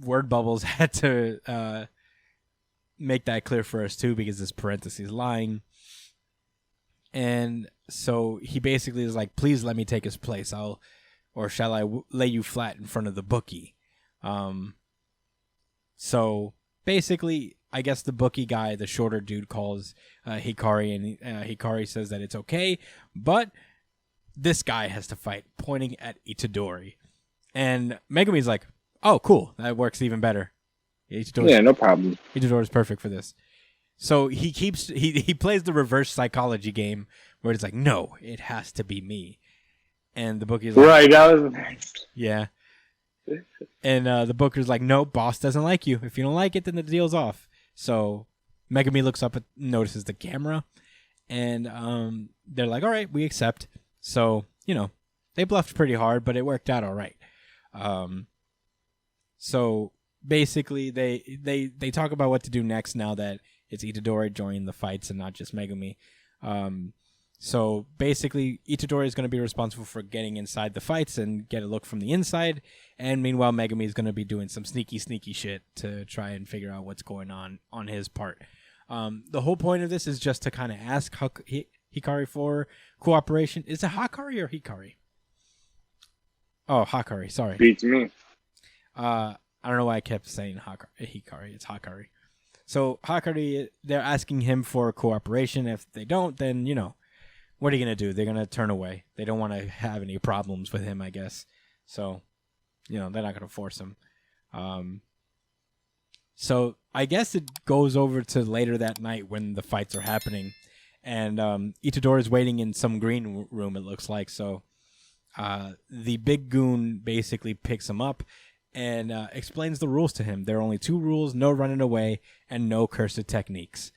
word bubbles had to make that clear for us too, because this parentheses lying. And so he basically is like, "Please let me take his place. Shall I lay you flat in front of the bookie?" So basically, I guess the bookie guy, the shorter dude, calls Hikari, and Hikari says that it's okay, but this guy has to fight, pointing at Itadori. And Megumi's like, "Oh, cool. That works even better. Yeah, no problem. Itadori's perfect for this." So he plays the reverse psychology game where it's like, "No, it has to be me." And the bookie's like, "Right, that was yeah." And the booker's like, "No, boss doesn't like you. If you don't like it, then the deal's off." So Megumi looks up and notices the camera, and they're like, "All right, we accept." So they bluffed pretty hard, but it worked out all right. So basically, they talk about what to do next now that it's Itadori joining the fights and not just Megumi. So basically, Itadori is going to be responsible for getting inside the fights and get a look from the inside. And meanwhile, Megumi is going to be doing some sneaky shit to try and figure out what's going on his part. The whole point of this is just to kind of ask Hikari for cooperation. Is it Hakari or Hikari? Oh, Hakari. Sorry. Beats me. I don't know why I kept saying Hikari. It's Hakari. So Hakari, they're asking him for cooperation. If they don't, then, what are you going to do? They're going to turn away. They don't want to have any problems with him, I guess. So, they're not going to force him. So I guess it goes over to later that night when the fights are happening. And Itadori is waiting in some green room, it looks like. So the big goon basically picks him up and explains the rules to him. There are only two rules: no running away and no cursed techniques.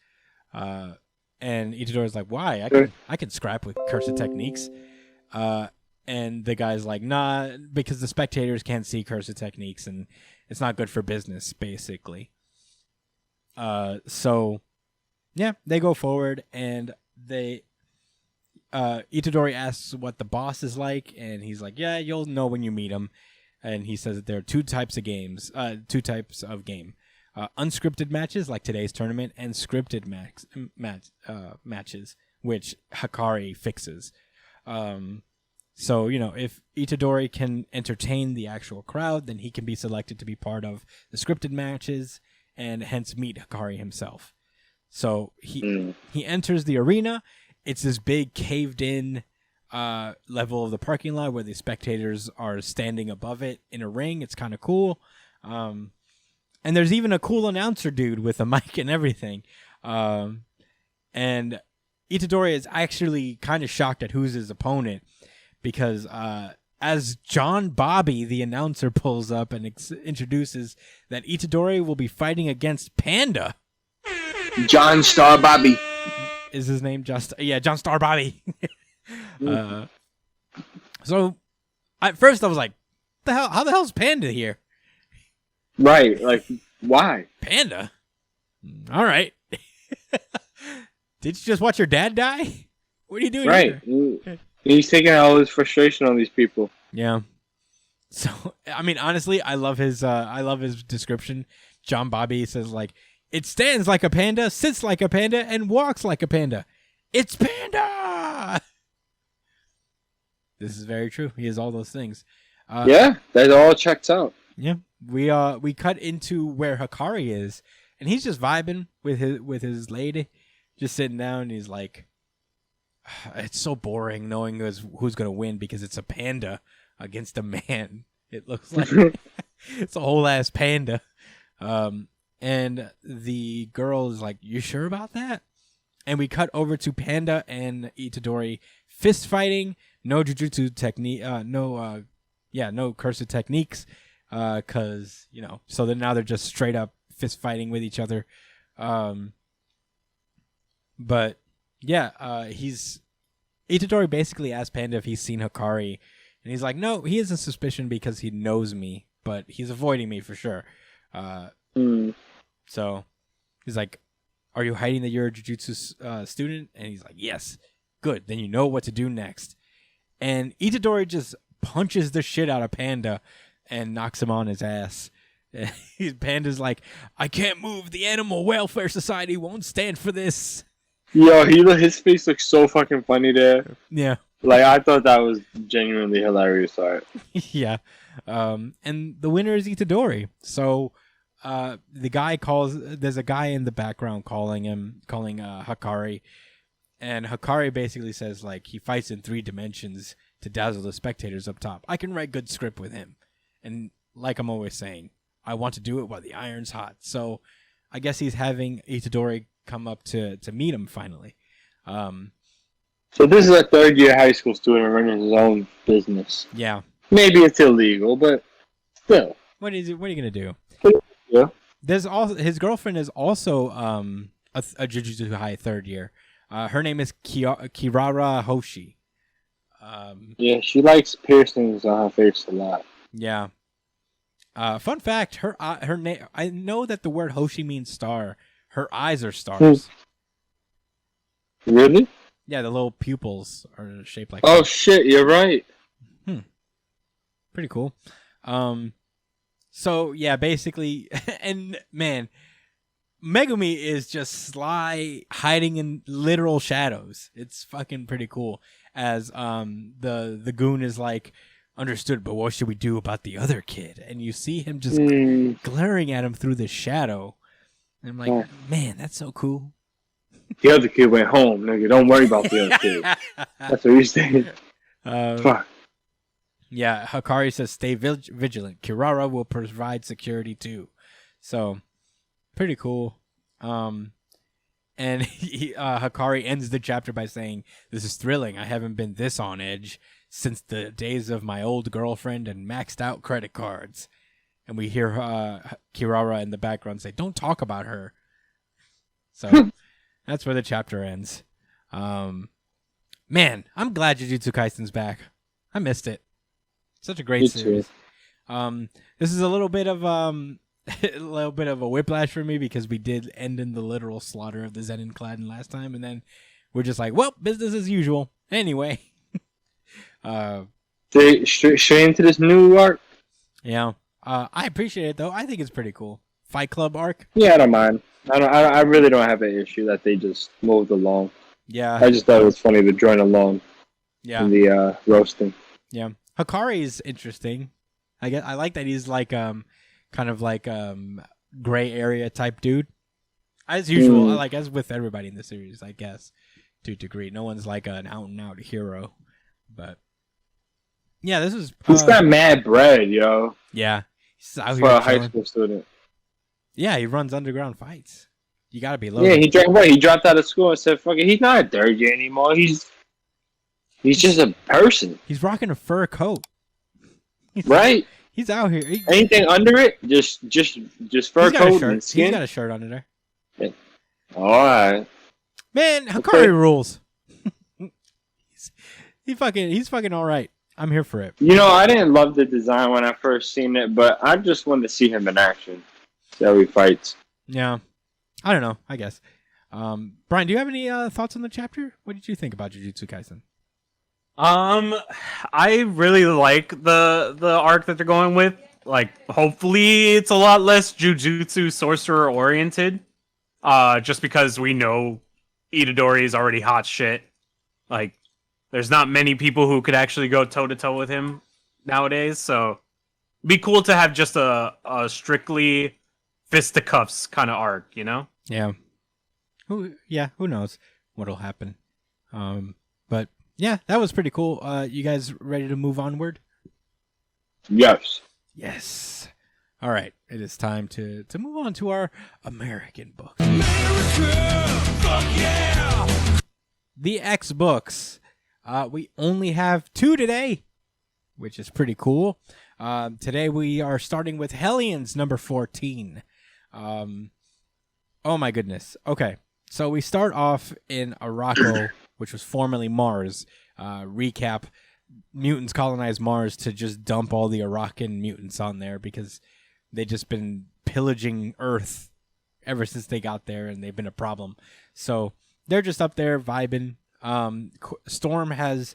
And Itadori's like, "Why? I can scrap with cursed techniques." And the guy's like, "Nah, because the spectators can't see cursed techniques and it's not good for business," basically. So yeah, they go forward and Itadori asks what the boss is like, and he's like, "Yeah, you'll know when you meet him." And he says that there are two types of game. Unscripted matches like today's tournament, and scripted matches, which Hikari fixes. So, if Itadori can entertain the actual crowd, then he can be selected to be part of the scripted matches and hence meet Hikari himself. So he enters the arena. It's this big caved-in level of the parking lot where the spectators are standing above it in a ring. It's kind of cool. And there's even a cool announcer dude with a mic and everything. And Itadori is actually kind of shocked at who's his opponent because as John Bobby, the announcer, pulls up and introduces that Itadori will be fighting against Panda. John Star Bobby. Is his name John Star Bobby? So at first I was like, "The hell? How the hell's Panda here?" Right, like why? Panda. All right. Did you just watch your dad die? What are you doing Right, here? he's taking out all his frustration on these people. Yeah. So I mean, honestly, I love his description. John Bobby says like, "It stands like a panda, sits like a panda, and walks like a panda. It's Panda." This is very true. He is all those things. Yeah, that all checks out. Yeah. We cut into where Hikari is, and he's just vibing with his lady, just sitting down. And he's like, "It's so boring knowing who's gonna win because it's a panda against a man. It looks like it's a whole ass panda." And the girl is like, "You sure about that?" And we cut over to Panda and Itadori fist fighting. No jujutsu technique. No cursed techniques. Cause so then now they're just straight up fist fighting with each other. But yeah, Itadori basically asked Panda if he's seen Hikari, and he's like, no, he isn't suspicion because he knows me, but he's avoiding me for sure. So he's like, "Are you hiding that you're a jujutsu student?" And he's like, "Yes." "Good, then you know what to do next." And Itadori just punches the shit out of Panda and knocks him on his ass. Panda's like, "I can't move. The Animal Welfare Society won't stand for this." Yo, his face looks so fucking funny there. Yeah. Like, I thought that was genuinely hilarious art. Yeah. And the winner is Itadori. So the guy there's a guy in the background calling Hikari. And Hikari basically says, like, he fights in 3 dimensions to dazzle the spectators up top. I can write good script with him. And like I'm always saying, I want to do it while the iron's hot. So I guess he's having Itadori come up to meet him finally. So this is a third-year high school student running his own business. Yeah. Maybe it's illegal, but still. What are you going to do? Yeah. There's also his girlfriend is also a Jujutsu High third year. Her name is Kirara Hoshi. Yeah, she likes piercings on her face a lot. Yeah. Fun fact: her name. I know that the word Hoshi means star. Her eyes are stars. Really? Yeah, the little pupils are shaped like. Oh that. shit! You're right. Pretty cool. So yeah, basically, and man, Megumi is just sly, hiding in literal shadows. It's fucking pretty cool. As the goon is like, "Understood, but what should we do about the other kid?" And you see him just glaring at him through the shadow. And I'm like, man, that's so cool. The other kid went home, nigga. Don't worry about the other kid. That's what he's saying. Fuck. Yeah, Hikari says, "Stay vigilant. Kirara will provide security too." So, pretty cool. And Hikari ends the chapter by saying, "This is thrilling. I haven't been this on edge since the days of my old girlfriend and maxed out credit cards." And we hear Kirara in the background say, "Don't talk about her." So that's where the chapter ends. Man, I'm glad Jujutsu Kaisen's back. I missed it. Such a great series. This is a little bit of a whiplash for me because we did end in the literal slaughter of the Zenin Clan last time, and then we're just like, well, business as usual. Anyway, Straight into this new arc. Yeah, I appreciate it though. I think it's pretty cool. Fight Club arc. Yeah, I don't mind. I really don't have an issue that they just moved along. Yeah, I just thought it was funny to join along. Yeah, in the roasting. Yeah, Hikari is interesting. I like that he's like kind of like gray area type dude. As usual, like as with everybody in the series, I guess, to a degree. No one's like an out and out hero, but yeah, this is. He's got mad bread, yo. Yeah, he's out for here a high chilling. school student. Yeah, he runs underground fights. You gotta be low. Yeah, he dropped out of school and said, "Fuck it, he's not a third year anymore. He's just a person." He's rocking a fur coat. Right. He's out here. Anything under it, just fur coat and skin. He's got a shirt under there. Yeah. All right. Man, Hikari rules. he's fucking all right. I'm here for it. You know, I didn't love the design when I first seen it, but I just wanted to see him in action. See how he fights. Yeah, I don't know. I guess. Brian, do you have any thoughts on the chapter? What did you think about Jujutsu Kaisen? I really like the arc that they're going with. Like, hopefully it's a lot less Jujutsu sorcerer oriented. Just because we know Itadori is already hot shit. Like, there's not many people who could actually go toe to toe with him nowadays. So, it'd be cool to have just a strictly fisticuffs kind of arc, you know? Yeah. Who knows what'll happen. But yeah, that was pretty cool. You guys ready to move onward? Yes. Yes. All right. It is time to move on to our American books. The X books. We only have 2 today, which is pretty cool. Today we are starting with Hellions number 14. Oh my goodness. Okay. So we start off in Araco, which was formerly Mars. Recap. Mutants colonized Mars to just dump all the Arakan mutants on there because they've just been pillaging Earth ever since they got there, and they've been a problem. So they're just up there vibing. Storm has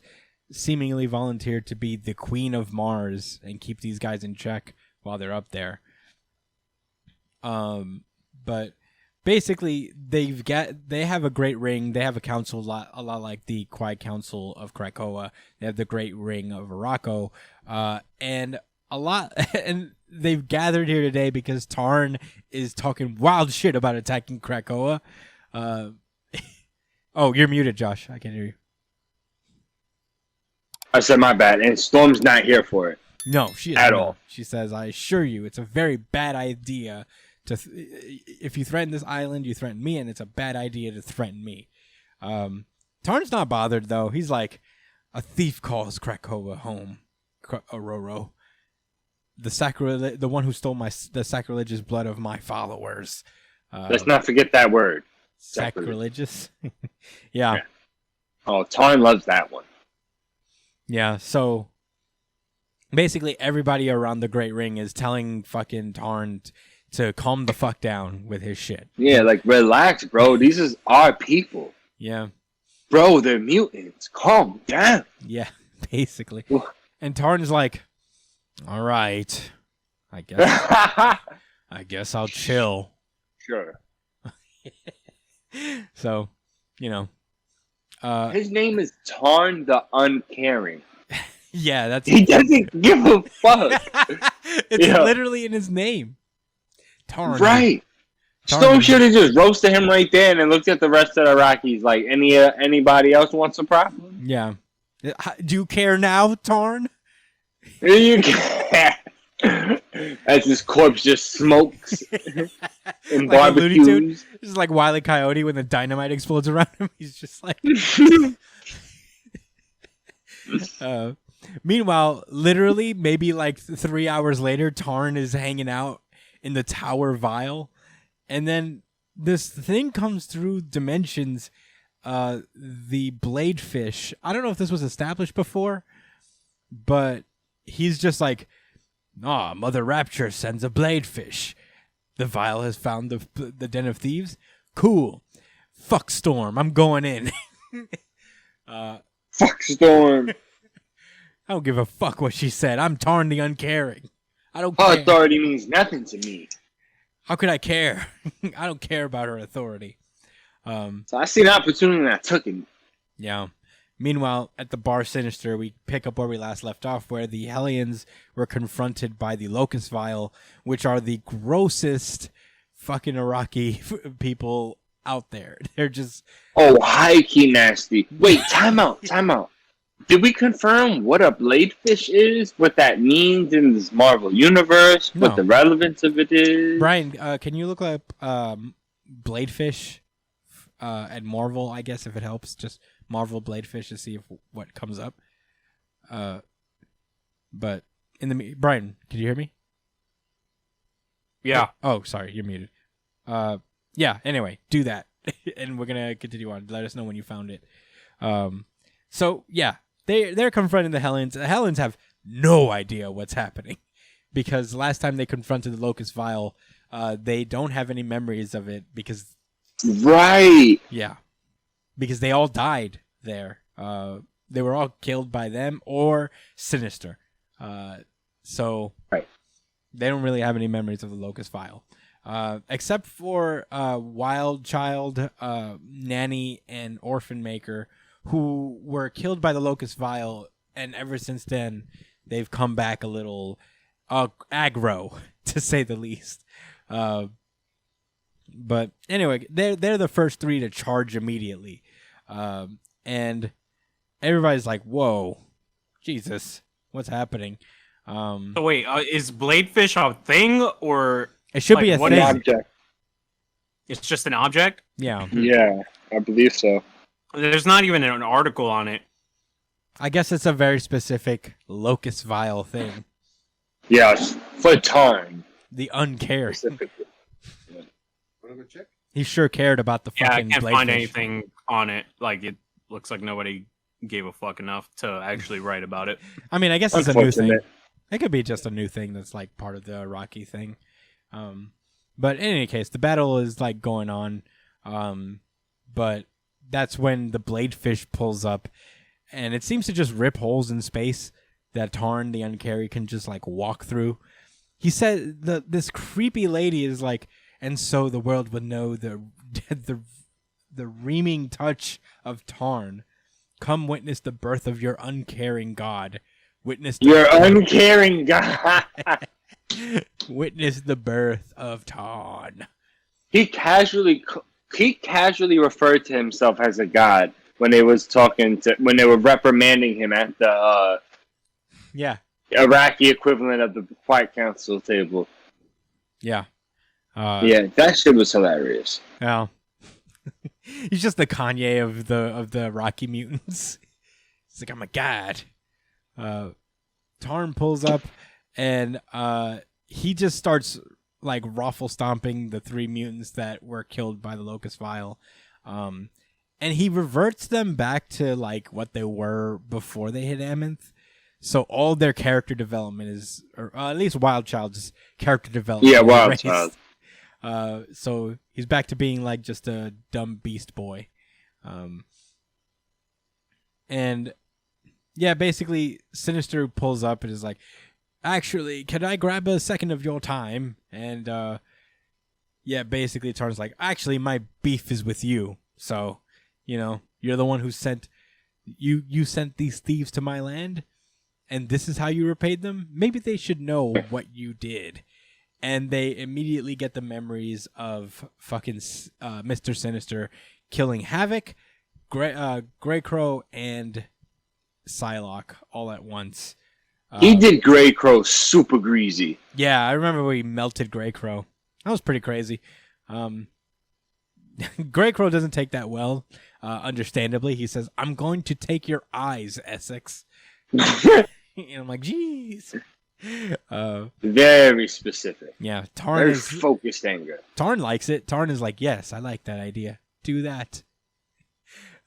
seemingly volunteered to be the Queen of Mars and keep these guys in check while they're up there. But basically, they have a great ring. They have a council a lot like the Quiet Council of Krakoa. They have the Great Ring of Araco, and they've gathered here today because Tarn is talking wild shit about attacking Krakoa. Oh, you're muted, Josh. I can't hear you. I said my bad, and Storm's not here for it. No, she is at not. all. She says, "I assure you, it's a very bad idea if you threaten this island, you threaten me, and it's a bad idea to threaten me." Tarn's not bothered though. He's like, "A thief calls Krakoa home, Aurora. The one who stole the sacrilegious blood of my followers." Let's not forget that word. Sacrilegious. Yeah. Oh, Tarn loves that one. Yeah, so basically everybody around the Great Ring is telling fucking Tarn to calm the fuck down with his shit. Yeah, like, relax, bro. These is our people. Yeah. Bro, they're mutants. Calm down. Yeah, basically. And Tarn's like, all right, I guess I'll chill. Sure. So, his name is Tarn the Uncaring. Yeah, that's he doesn't give a fuck. It's literally in his name. Tarn. Right. Tarn. Storm should have just roasted him right there and then looked at the rest of the Rockies like anybody else wants a problem. Yeah. Do you care now, Tarn? You care. As his corpse just smokes and like barbecues. This is like Wile E. Coyote when the dynamite explodes around him. He's just like... Meanwhile, literally, maybe like 3 hours later, Tarn is hanging out in the Tower Vile. And then this thing comes through dimensions, the Bladefish. I don't know if this was established before, but he's just like, Mother Rapture sends a Bladefish. The Vile has found the Den of Thieves. Cool. Fuck Storm. I'm going in. Fuck Storm. I don't give a fuck what she said. I'm Tarn the Uncaring. I don't Her care. authority means nothing to me. How could I care? I don't care about her authority. So I see an opportunity and I took it. Yeah. Meanwhile, at the Bar Sinister, we pick up where we last left off, where the Hellions were confronted by the Locus Vile, which are the grossest fucking Iraqi people out there. They're just... Oh, high-key nasty. Wait, time out. Did we confirm what a Bladefish is? What that means in this Marvel universe? No. What the relevance of it is? Brian, can you look up Bladefish at Marvel, I guess, if it helps? Just Marvel Bladefish to see what comes up. But Brian, can you hear me? Yeah. Oh, sorry, you're muted. Yeah. Anyway, do that, and we're gonna continue on. Let us know when you found it. So yeah, they're confronting the Hellions. The Hellions have no idea what's happening because last time they confronted the Locus Vile, they don't have any memories of it because because they all died there. They were all killed by them or Sinister. So they don't really have any memories of the Locus Vile. Except for Wild Child, Nanny, and Orphan Maker, who were killed by the Locus Vile, and ever since then, they've come back a little aggro, to say the least. But anyway, they're the first three to charge immediately. And everybody's like, whoa, Jesus, what's happening? So wait, is Bladefish a thing, or... It should be a One thing. object. It's just an object? Yeah. Yeah, I believe so. There's not even an article on it. I guess it's a very specific Locus Vile thing. Yes, for time. The uncared. Specifically. Wanna go check? He sure cared about the Yeah, I fucking can't find Bladefish. anything on it. Like, it looks like nobody gave a fuck enough to actually write about it. I mean, I guess it's a new thing. Unfortunate. It could be just a new thing that's like part of the Rocky thing. But in any case, the battle is like going on. But that's when the Bladefish pulls up, and it seems to just rip holes in space that Tarn, the Uncarry, can just like walk through. He said this creepy lady is like, and so the world would know the reaming touch of Tarn. Come witness the birth of your uncaring God. Witness Your uncaring God. Witness the birth of Tarn. He casually referred to himself as a god when they were reprimanding him at the Yeah. Iraqi equivalent of the Quiet Council table. Yeah. Yeah, that shit was hilarious. Well, he's just the Kanye of the Rocky mutants. He's like, I'm a god. Tarn pulls up, and he just starts like raffle stomping the three mutants that were killed by the Locus Vile, and he reverts them back to like what they were before they hit Amenth. So all their character development is, or at least Wild Child's character development. Yeah, is Wild erased. Child. So he's back to being like just a dumb beast boy. And yeah, basically Sinister pulls up and is like, actually, can I grab a second of your time? And yeah, basically Tarn's like, actually, my beef is with you. So, you're the one who sent, you sent these thieves to my land, and this is how you repaid them? Maybe they should know what you did. And they immediately get the memories of fucking Mr. Sinister killing Havoc, Grey Crow, and Psylocke all at once. He did Grey Crow super greasy. Yeah, I remember when he melted Grey Crow. That was pretty crazy. Grey Crow doesn't take that well, understandably. He says, I'm going to take your eyes, Essex. And I'm like, jeez. Very specific. Yeah, Tarn Very is focused anger. Tarn likes it. Tarn is like, yes, I like that idea. Do that.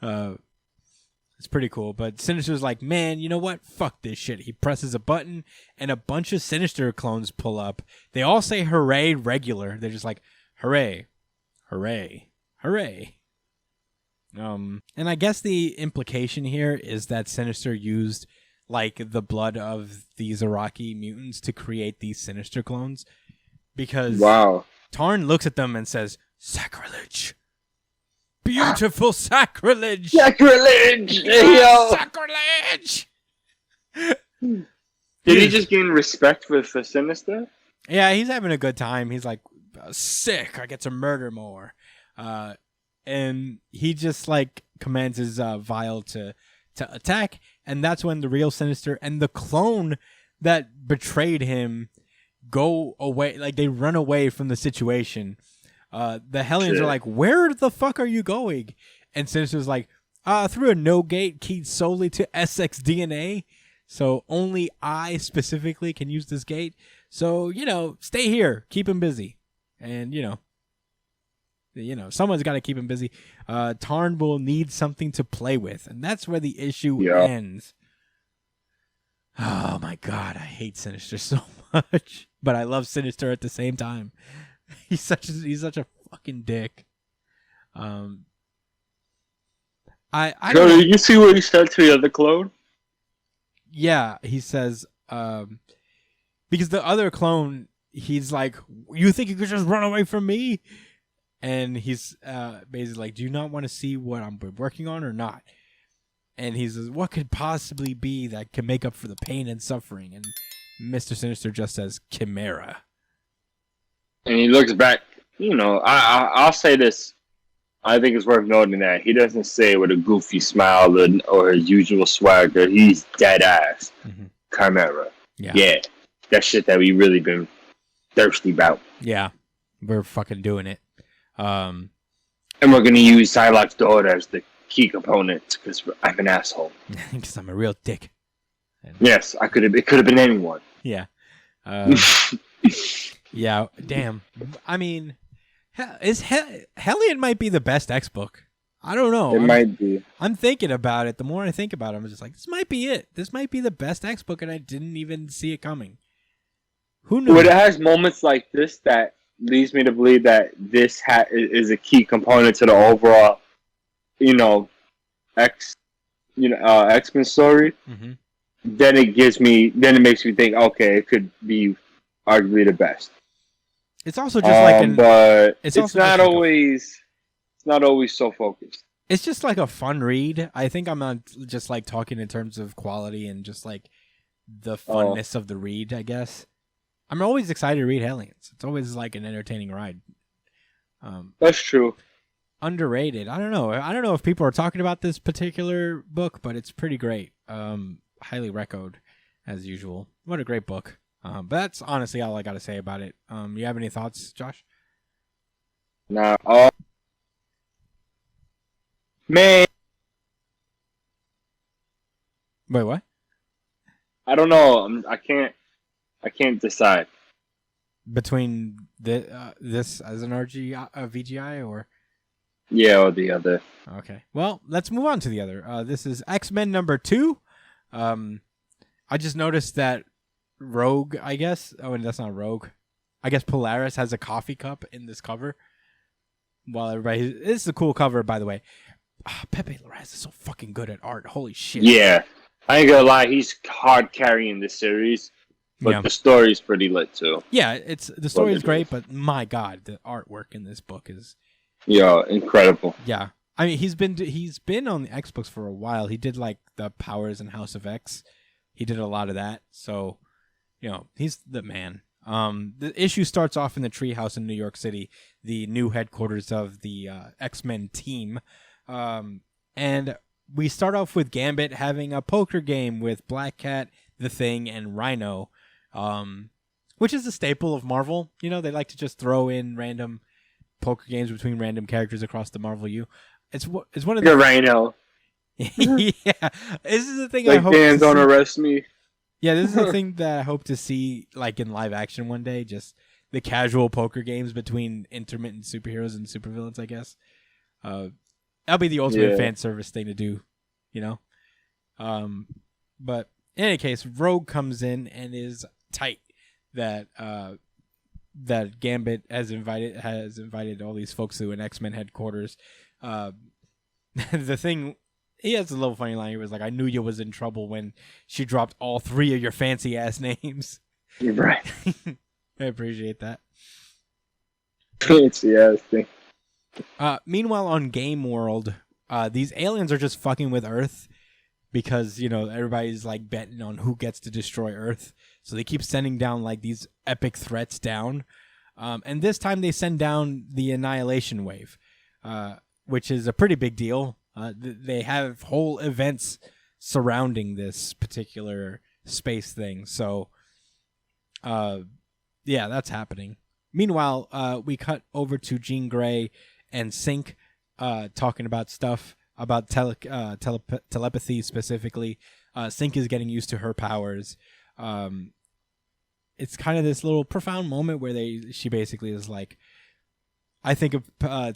It's pretty cool. But Sinister's like, man, you know what? Fuck this shit. He presses a button, and a bunch of Sinister clones pull up. They all say hooray regular. They're just like, hooray, hooray, hooray. And I guess the implication here is that Sinister used like the blood of these Iraqi mutants to create these Sinister clones, because Wow. Tarn looks at them and says, sacrilege. Beautiful sacrilege. Sacrilege! Yo! Sacrilege. Did he just gain respect for Sinister? Yeah, he's having a good time. He's like, sick, I get to murder more. And he just like commands his Vile to attack, and that's when the real Sinister and the clone that betrayed him go away. Like, they run away from the situation. The Hellions are like, where the fuck are you going? And Sinister's like, through a no gate keyed solely to SX DNA. So only I specifically can use this gate. So, stay here. Keep him busy. And, someone's got to keep him busy. Tarn will need something to play with. And that's where the issue ends. Oh my god, I hate Sinister so much, but I love Sinister at the same time. He's such a fucking dick. I So, don't know. did you see what he said to the other clone? Yeah, he says because the other clone, he's like, you think you could just run away from me? And he's basically like, do you not want to see what I'm working on or not? And he says, what could possibly be that can make up for the pain and suffering? And Mr. Sinister just says, Chimera. And he looks back. You know, I'll say this. I think it's worth noting that he doesn't say it with a goofy smile or his usual swagger. He's dead ass. Mm-hmm. Chimera. Yeah. Yeah. That shit that we really been thirsty about. Yeah. We're fucking doing it. And we're going to use Psylocke's daughter as the key component because I'm an asshole. Because I'm a real dick. Yes, it could have been anyone. Yeah. Yeah, damn. I mean, Hellion might be the best X book. I don't know. It might be. I'm thinking about it. The more I think about it, I'm just like, this might be it. This might be the best X book, and I didn't even see it coming. Who knew? But it has moments like this that leads me to believe that this is a key component to the overall, X-Men story. Mm-hmm. Then it makes me think, okay, it could be arguably the best. It's also just but it's also not just always so focused. It's just like a fun read. I think I'm not just like talking in terms of quality and just like the funness of the read, I guess. I'm always excited to read Hellions. It's always like an entertaining ride. That's true. Underrated. I don't know if people are talking about this particular book, but it's pretty great. Highly recommended as usual. What a great book. But that's honestly all I got to say about it. You have any thoughts, Josh? Nah. Man. Wait, what? I don't know. I can't decide. Between this as an VGI or? Yeah, or the other. Okay. Well, let's move on to the other. This is X-Men number 2. I just noticed that Rogue, I guess. Oh, and that's not Rogue. I guess Polaris has a coffee cup in this cover. While everybody, this is a cool cover, by the way. Pepe Larraz is so fucking good at art. Holy shit. Yeah, I ain't gonna lie, he's hard carrying this series, but the story's pretty lit too. Yeah, the story is great, but my god, the artwork in this book is incredible. Yeah, I mean he's been on the X books for a while. He did like the Powers and House of X. He did a lot of that, so he's the man. The issue starts off in the Treehouse in New York City, the new headquarters of the X-Men team. And we start off with Gambit having a poker game with Black Cat, The Thing, and Rhino, which is a staple of Marvel. They like to just throw in random poker games between random characters across the Marvel U. It's one of the Rhino. Yeah, this is the thing. Like, I hope Dan, don't arrest me. Yeah, this is the thing that I hope to see, like in live action one day. Just the casual poker games between intermittent superheroes and supervillains, I guess. That'll be the ultimate fan service thing to do, But in any case, Rogue comes in and is tight that that Gambit has invited all these folks to an X-Men headquarters. The Thing, he has a little funny line. He was like, "I knew you was in trouble when she dropped all 3 of your fancy ass names." You're right. I appreciate that. Fancy ass thing. Meanwhile, on Game World, these aliens are just fucking with Earth because, everybody's like betting on who gets to destroy Earth. So they keep sending down like these epic threats down. And this time they send down the Annihilation Wave, which is a pretty big deal. They have whole events surrounding this particular space thing. So, yeah, that's happening. Meanwhile, we cut over to Jean Grey and Sync talking about stuff, about telepathy specifically. Sync is getting used to her powers. It's kind of this little profound moment where she basically is like, I think of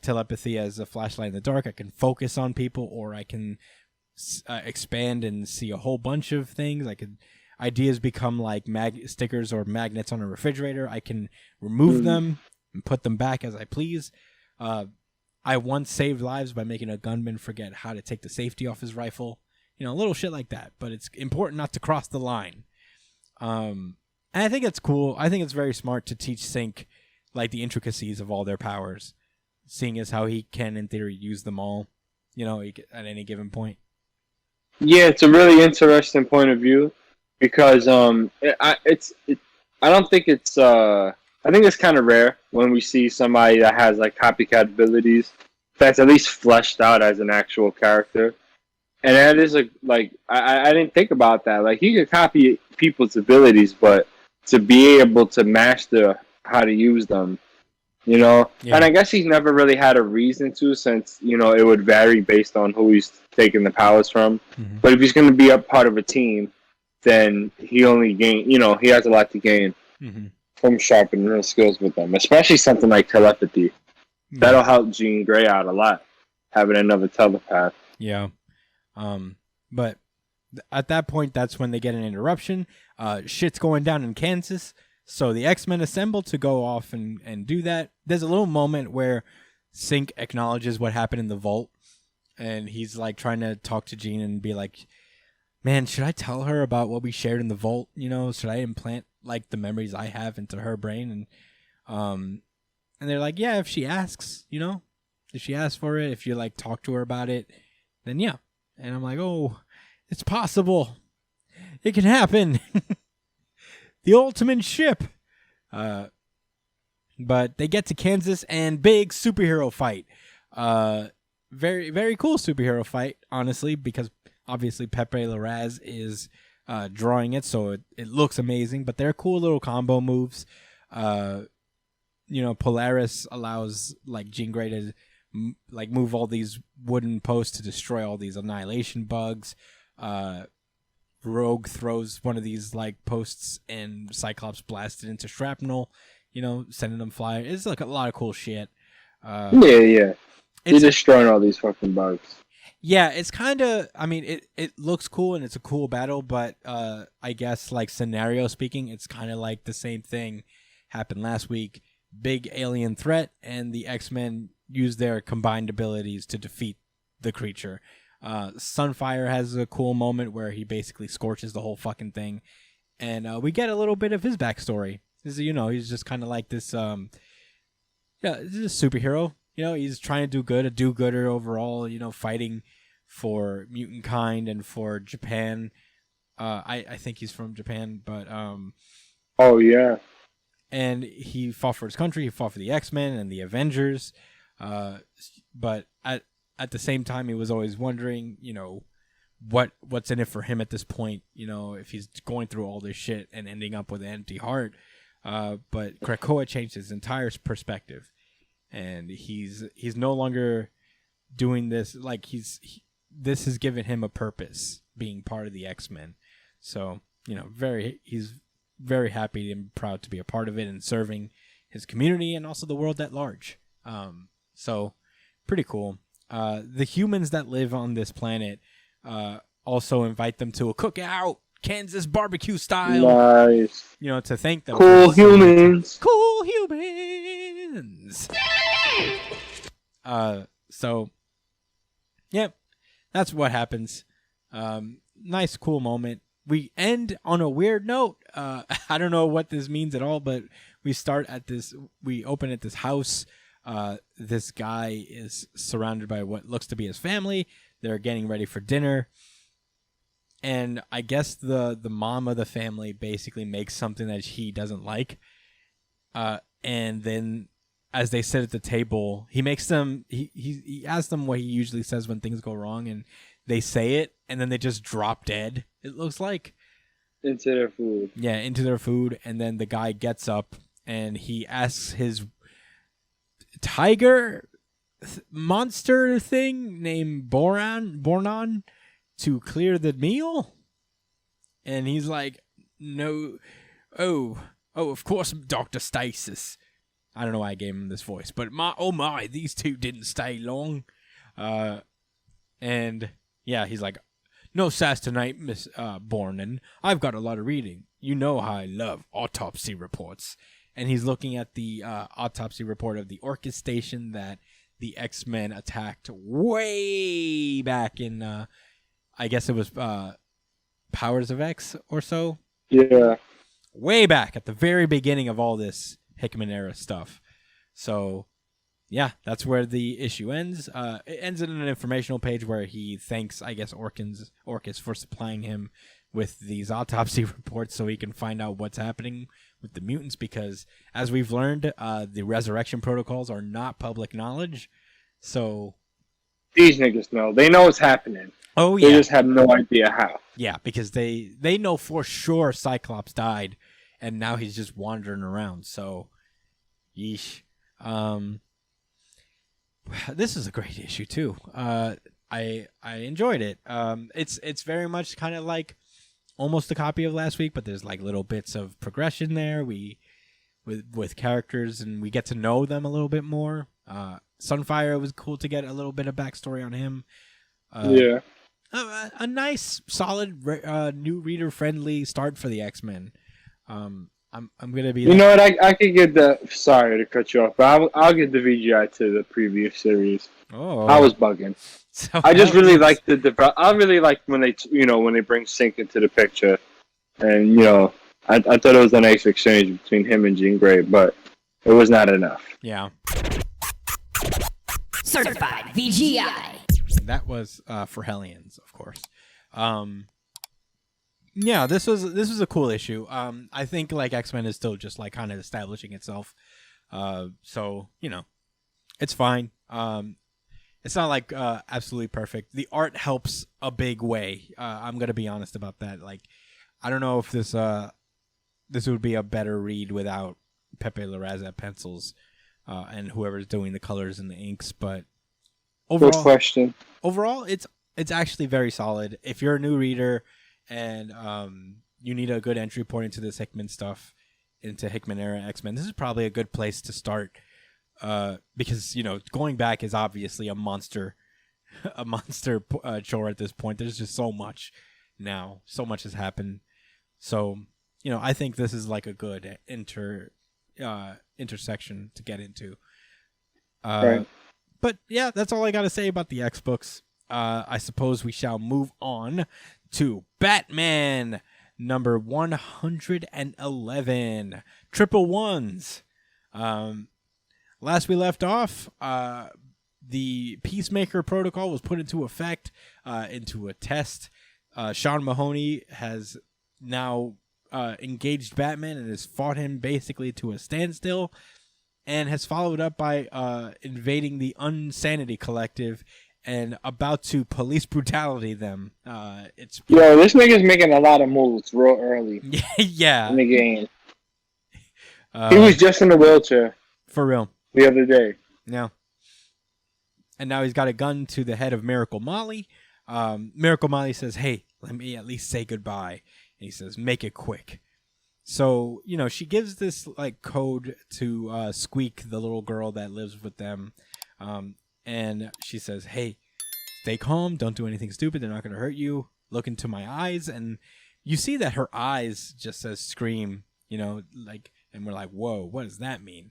telepathy as a flashlight in the dark. I can focus on people, or I can expand and see a whole bunch of things. ideas become like stickers or magnets on a refrigerator, I can remove them and put them back as I please. I once saved lives by making a gunman forget how to take the safety off his rifle. Little shit like that. But it's important not to cross the line. And I think it's cool. I think it's very smart to teach Sync like the intricacies of all their powers, seeing as how he can, in theory, use them all, at any given point. Yeah, it's a really interesting point of view because I don't think it's I think it's kind of rare when we see somebody that has like copycat abilities that's at least fleshed out as an actual character. And that is I didn't think about that. Like he could copy people's abilities, but to be able to master how to use them, Yeah. And I guess he's never really had a reason to, since it would vary based on who he's taking the powers from. Mm-hmm. But if he's going to be a part of a team, then he only gain. He has a lot to gain from sharpening his skills with them, especially something like telepathy. Yeah. That'll help Jean Grey out a lot, having another telepath. Yeah. But at that point, that's when they get an interruption. Shit's going down in Kansas. So the X-Men assemble to go off and do that. There's a little moment where Sync acknowledges what happened in the vault. And he's like trying to talk to Jean and be like, man, should I tell her about what we shared in the vault? Should I implant like the memories I have into her brain? And they're like, yeah, if she asks, if she asks for it, if you like talk to her about it, then yeah. And I'm like, oh, it's possible. It can happen. The ultimate ship. But they get to Kansas and big superhero fight. Very, very cool superhero fight, honestly, because obviously Pepe Larraz is drawing it, so it looks amazing. But they're cool little combo moves. Polaris allows like Jean Grey to move all these wooden posts to destroy all these annihilation bugs. Rogue throws one of these like posts and Cyclops blasts it into shrapnel, sending them flying. It's like a lot of cool shit. Yeah. He's destroying all these fucking bugs. Yeah, it's kind of, it looks cool and it's a cool battle, but I guess like scenario speaking, it's kind of like the same thing happened last week. Big alien threat, and the X-Men use their combined abilities to defeat the creature. Sunfire has a cool moment where he basically scorches the whole fucking thing, and we get a little bit of his backstory. He's just kind of like this, this is a superhero. He's trying to do good, a do-gooder overall. Fighting for mutant kind and for Japan. I think he's from Japan, but oh yeah. And he fought for his country. He fought for the X-Men and the Avengers. But at the same time, he was always wondering, what's in it for him at this point. If he's going through all this shit and ending up with an empty heart. But Krakoa changed his entire perspective, and he's no longer doing this. Like this has given him a purpose, being part of the X-Men. So he's very happy and proud to be a part of it and serving his community and also the world at large. So pretty cool. The humans that live on this planet also invite them to a cookout, Kansas barbecue style. Nice. To thank them. Cool humans. Cool humans. So, yep, that's what happens. Nice, cool moment. We end on a weird note. I don't know what this means at all, but we open at this house. This guy is surrounded by what looks to be his family. They're getting ready for dinner. And I guess the mom of the family basically makes something that he doesn't like. And then as they sit at the table, he makes them, he asks them what he usually says when things go wrong, and they say it, and then they just drop dead, it looks like. Into their food. Yeah, into their food. And then the guy gets up and he asks his tiger monster thing named Bornon to clear the meal. And he's like, no. Oh, of course, Dr. Stasis. I don't know why I gave him this voice, but these two didn't stay long. And yeah, he's like, No sass tonight, Miss Bornin. I've got a lot of reading. You know how I love autopsy reports. And he's looking at the autopsy report of the Orcus station that the X-Men attacked way back in, I guess it was Powers of X or so. Yeah. Way back at the very beginning of all this Hickman era stuff. So, yeah, that's where the issue ends. It ends in an informational page where he thanks, I guess, Orcus for supplying him with these autopsy reports so he can find out what's happening with the mutants, because as we've learned, the resurrection protocols are not public knowledge. So These niggas know. They know what's happening. oh yeah, They just have no idea how. yeah, because they know for sure Cyclops died, and now he's just wandering around. So, yeesh. This is a great issue too. I enjoyed it. It's very much kind of like almost a copy of last week, but there's like little bits of progression there. With characters, and we get to know them a little bit more. Sunfire was cool to get a little bit of backstory on him. Yeah. A nice, solid, new reader friendly start for the X-Men. I'm gonna be. You know what? I could give the. Sorry to cut you off, but I'll give the VGI to the previous series. Oh, I was bugging. So I just really like I really like when they when they bring Sync into the picture, and I thought it was a nice exchange between him and Jean Grey, but it was not enough. Yeah, Certified VGI. that was for Hellions, of course. Yeah, this was a cool issue. I think like X-Men is still just like kind of establishing itself. So it's fine. It's not like absolutely perfect. The art helps a big way. I'm gonna be honest about that. Like, I don't know if this would be a better read without Pepe Larraz pencils and whoever's doing the colors and the inks. But Good question. overall, it's actually very solid. If you're a new reader and you need a good entry point into this Hickman stuff, into Hickman era X-Men, this is probably a good place to start. Because going back is obviously a monster chore at this point. There's just so much now, so much has happened. So I think this is like a good intersection to get into. Right. But yeah, that's all I got to say about the X books. I suppose we shall move on to Batman number 111, triple ones. Last we left off, the Peacemaker protocol was put into effect, into a test. Sean Mahoney has now engaged Batman and has fought him basically to a standstill, and has followed up by invading the Unsanity Collective and about to police brutality them. This nigga's making a lot of moves real early yeah, in the game. He was just in a wheelchair for real the other day. Yeah. And now he's got a gun to the head of Miracle Molly. Miracle Molly says, "Hey, let me at least say goodbye." And he says, "Make it quick." So, she gives this like code to Squeak, the little girl that lives with them. And she says, "Hey, stay calm. Don't do anything stupid. They're not going to hurt you. Look into my eyes." And you see that her eyes just says scream, and we're like, whoa, what does that mean?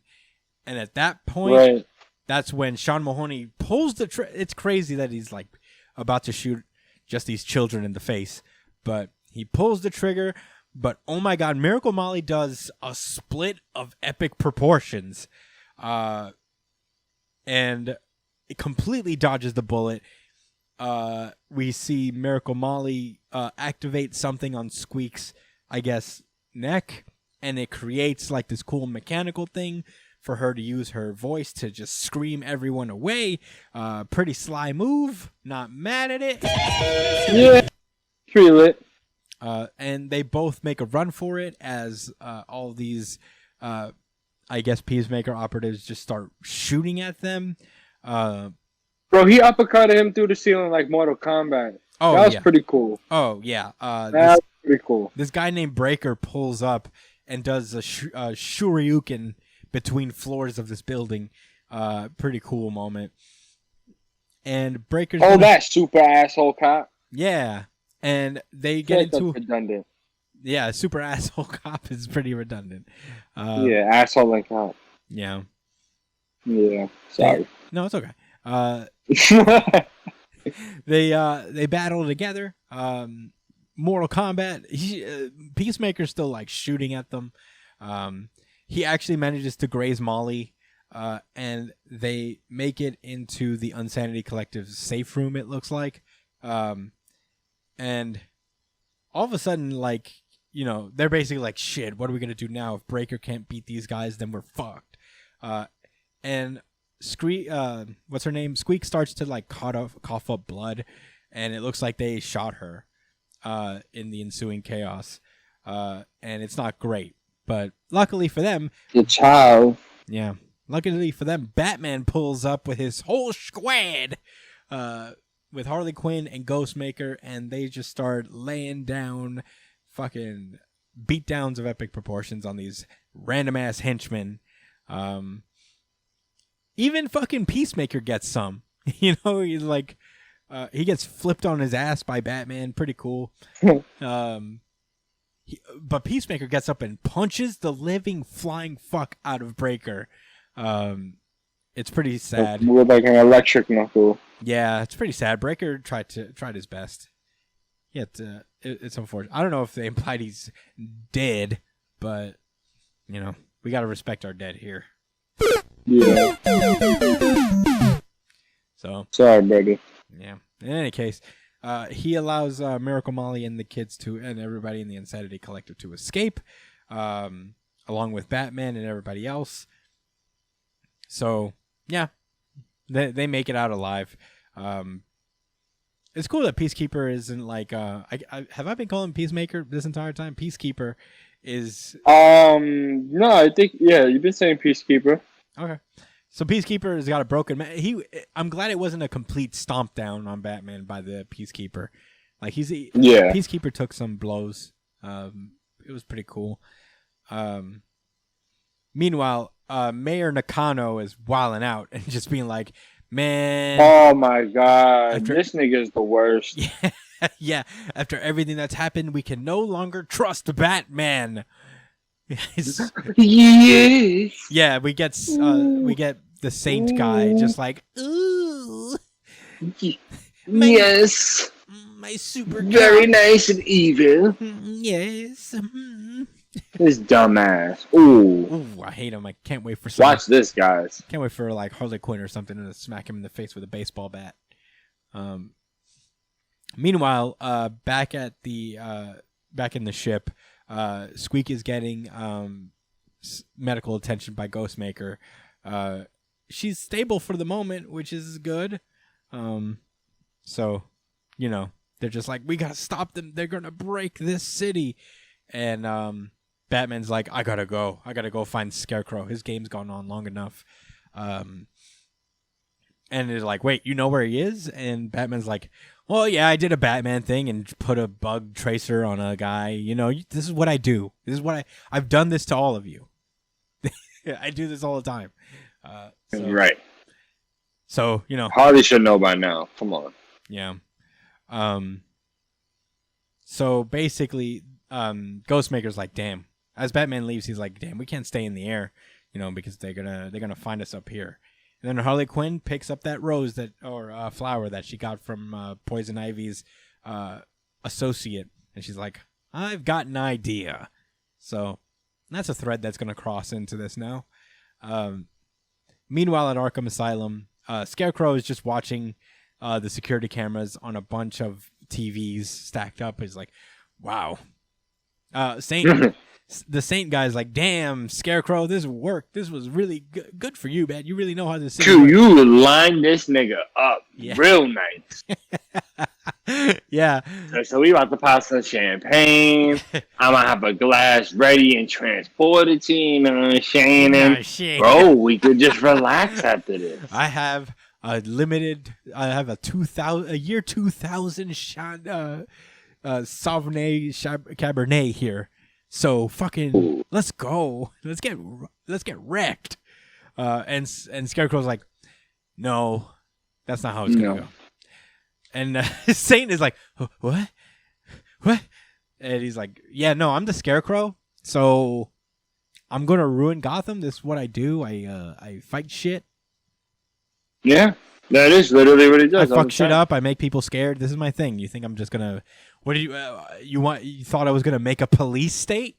And at that point, Right. That's when Sean Mahoney pulls the it's crazy that he's like about to shoot just these children in the face, but he pulls the trigger. But oh my God, Miracle Molly does a split of epic proportions, and it completely dodges the bullet. We see Miracle Molly activate something on Squeak's, I guess, neck, and it creates like this cool mechanical thing for her to use her voice to just scream everyone away. Pretty sly move. Not mad at it. Yeah. Pretty lit. And they both make a run for it as all these, I guess, Peacemaker operatives just start shooting at them. Bro, he uppercutted him through the ceiling like Mortal Kombat. Oh, that was yeah. pretty cool. Oh, yeah. That was pretty cool. This guy named Breaker pulls up and does a Shoryuken between floors of this building. Pretty cool moment. And Breaker's that super asshole cop. Yeah. And they I get feel like into that's redundant. yeah, super asshole cop is pretty redundant. Yeah, asshole and cop. Yeah. Yeah, sorry. No, it's okay. They battle together. Mortal Kombat. Peacemaker's still like shooting at them. He actually manages to graze Molly, and they make it into the Unsanity Collective's safe room. It looks like, and all of a sudden, like, you know, they're basically like, shit, what are we gonna do now? If Breaker can't beat these guys, then we're fucked. And Squeak, what's her name? Squeak starts to like cough up blood, and it looks like they shot her in the ensuing chaos. And it's not great, but luckily for them, The child. yeah, luckily for them, Batman pulls up with his whole squad, with Harley Quinn and Ghostmaker, and they just start laying down fucking beatdowns of epic proportions on these random ass henchmen. Even fucking Peacemaker gets some. You know, he's like, he gets flipped on his ass by Batman. Pretty cool. But Peacemaker gets up and punches the living flying fuck out of Breaker. It's pretty sad. With like an electric knuckle. Yeah, it's pretty sad. Breaker tried his best. Yet it's unfortunate. I don't know if they implied he's dead, but you know, we gotta respect our dead here. Yeah. So Sorry, buddy. yeah. In any case, he allows Miracle Molly and the kids and everybody in the Insanity Collective to escape, along with Batman and everybody else. So yeah, they make it out alive. It's cool that Peacekeeper isn't like have I been calling Peacemaker this entire time? Peacekeeper is No, I think you've been saying Peacekeeper. okay. So Peacekeeper has got a broken man. I'm glad it wasn't a complete stomp down on Batman by the Peacekeeper. Like Peacekeeper took some blows. It was pretty cool. Meanwhile, Mayor Nakano is wilding out and just being like, man. Oh my god, this nigga's the worst. Yeah, after everything that's happened, we can no longer trust Batman. Yes. Yeah, we get the Saint guy just like, ooh, Yes. my super Very nice and evil. yes. This dumbass. Ooh. Ooh, I hate him. I can't wait for Watch this, guys. Can't wait for like Harley Quinn or something to smack him in the face with a baseball bat. Meanwhile, back in the ship, Squeak is getting medical attention by Ghostmaker. She's stable for the moment, which is good. So, you know, they're just like, we gotta stop them. They're gonna break this city. And Batman's like, I gotta go find Scarecrow. His game's gone on long enough. And they're like, wait, you know where he is? And Batman's like, well, yeah, I did a Batman thing and put a bug tracer on a guy. You know, this is what I do. This is what I've done this to all of you. I do this all the time. Right. So, you know. Harley should know by now. Come on. Yeah. So basically, Ghostmaker's like, damn. As Batman leaves, he's like, damn, we can't stay in the air, you know, because they're gonna find us up here. And then Harley Quinn picks up that rose or flower that she got from Poison Ivy's associate, and she's like, I've got an idea. So that's a thread that's gonna cross into this now. Meanwhile, at Arkham Asylum, Scarecrow is just watching the security cameras on a bunch of TVs stacked up. He's like, wow. The Saint guy's like, damn, Scarecrow, this worked. This was really good for you, man. You really know how this is. You line this nigga up real nice. Yeah. So we about to pop some champagne. I'm going to have a glass ready and transport it to you, Shannon. Bro, we could just relax after this. I have a year 2000 Sauvignon Cabernet here. So fucking let's go. Let's get wrecked. And Scarecrow's like, no, that's not how it's gonna go. And Saint is like, what? what? And he's like, yeah, no, I'm the Scarecrow, so I'm gonna ruin Gotham. This is what I do. I fight shit. Yeah, that is literally what he does. I all fuck the shit time. up. I make people scared. This is my thing. You think I'm just gonna? What did you thought I was gonna make a police state?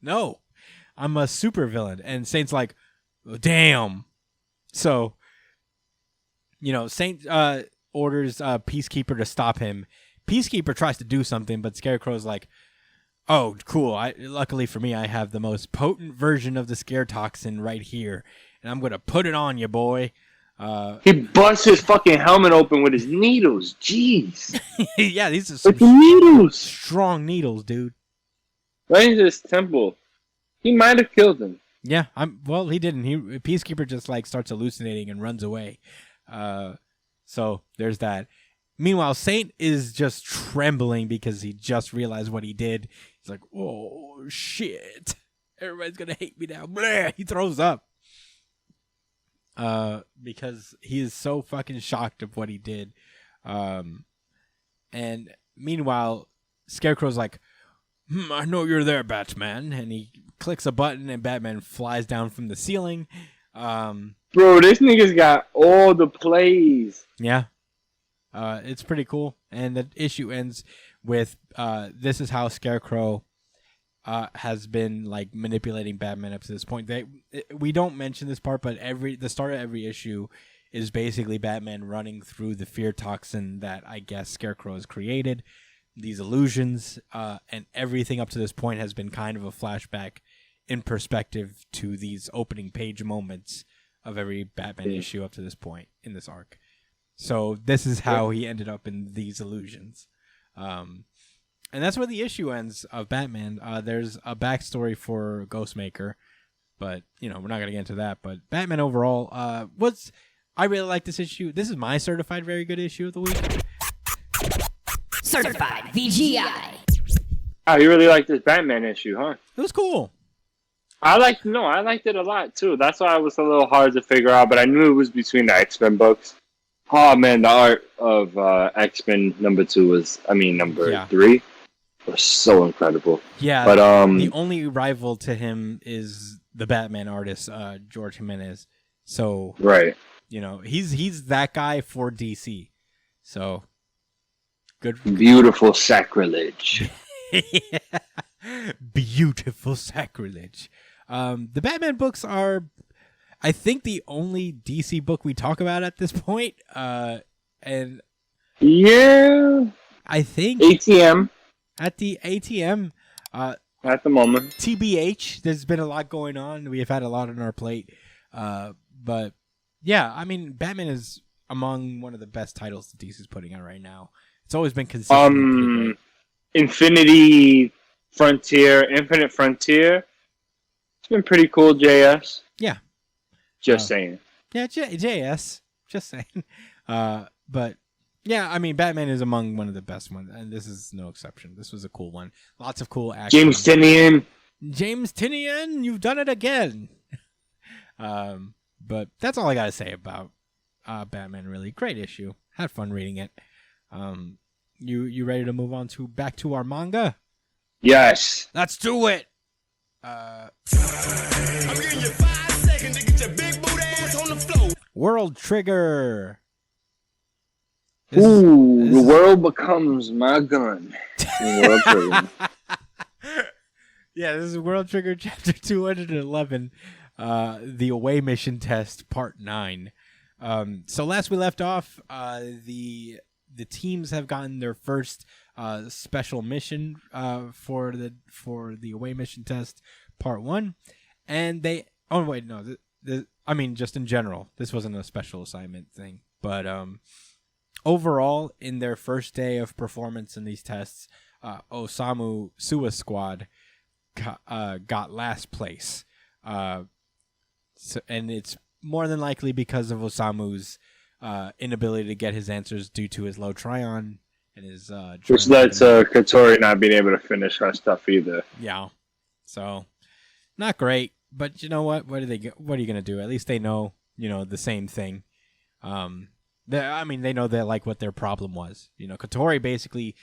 No, I'm a supervillain. And Saint's like, oh, damn. So, Saint orders Peacekeeper to stop him. Peacekeeper tries to do something, but Scarecrow's like, oh, cool. Luckily for me, I have the most potent version of the scare toxin right here, and I'm gonna put it on you, boy. He busts his fucking helmet open with his needles. Jeez. Yeah, these are some With the needles. strong needles, dude. Right into his temple. He might have killed him. Yeah, well, he didn't. Peacekeeper just like starts hallucinating and runs away. So there's that. Meanwhile, Saint is just trembling because he just realized what he did. He's like, oh shit. Everybody's gonna hate me now. Blah! He throws up. Because he is so fucking shocked of what he did. And meanwhile, Scarecrow's like, I know you're there, Batman. And he clicks a button and Batman flies down from the ceiling. Bro, this nigga's got all the plays. Yeah. It's pretty cool. And the issue ends with, this is how Scarecrow has been like manipulating Batman up to this point. We don't mention this part, but the start of every issue is basically Batman running through the fear toxin that I guess Scarecrow has created, these illusions, and everything up to this point has been kind of a flashback in perspective to these opening page moments of every Batman issue up to this point in this arc. So this is how he ended up in these illusions. And that's where the issue ends of Batman. There's a backstory for Ghostmaker, but, we're not going to get into that. But Batman overall, I really like this issue. This is my certified very good issue of the week. Certified VGI. Oh, you really like this Batman issue, huh? It was cool. I liked it a lot, too. That's why it was a little hard to figure out, but I knew it was between the X-Men books. Oh, man, the art of X-Men number 3 was so incredible. Yeah, but the only rival to him is the Batman artist, George Jimenez. So, right, he's that guy for DC. So, good. Beautiful Sacrilege. Beautiful Sacrilege. The Batman books are, I think, the only DC book we talk about at this point. And yeah, I think ATM. At the ATM, at the moment, TBH, there's been a lot going on. We have had a lot on our plate. But yeah, I mean, Batman is among one of the best titles that DC's putting out right now. It's always been consistent. Infinite Frontier. It's been pretty cool, JS. Yeah. Just saying. Yeah, JS. Just saying. But yeah, I mean, Batman is among one of the best ones, and this is no exception. This was a cool one. Lots of cool action. James Tynion, you've done it again. But that's all I gotta say about Batman. Really great issue. Had fun reading it. You ready to move on back to our manga? Yes. Let's do it. I'm giving you 5 seconds to get your big boot ass on the floor. World Trigger. The world becomes my gun. World Trigger. Yeah, this is World Trigger Chapter 211, the Away Mission Test, Part 9. So last we left off, the teams have gotten their first special mission for the Away Mission Test, Part 1, and they. Oh wait, no. I mean, just in general, this wasn't a special assignment thing, but overall, in their first day of performance in these tests, Osamu Suwa Squad got last place. And it's more than likely because of Osamu's inability to get his answers due to his low Tryon and his which led to Katori not being able to finish her stuff either. Yeah, so not great. But you know what? What are you gonna do? At least they know the same thing. They know that like what their problem was. Katori basically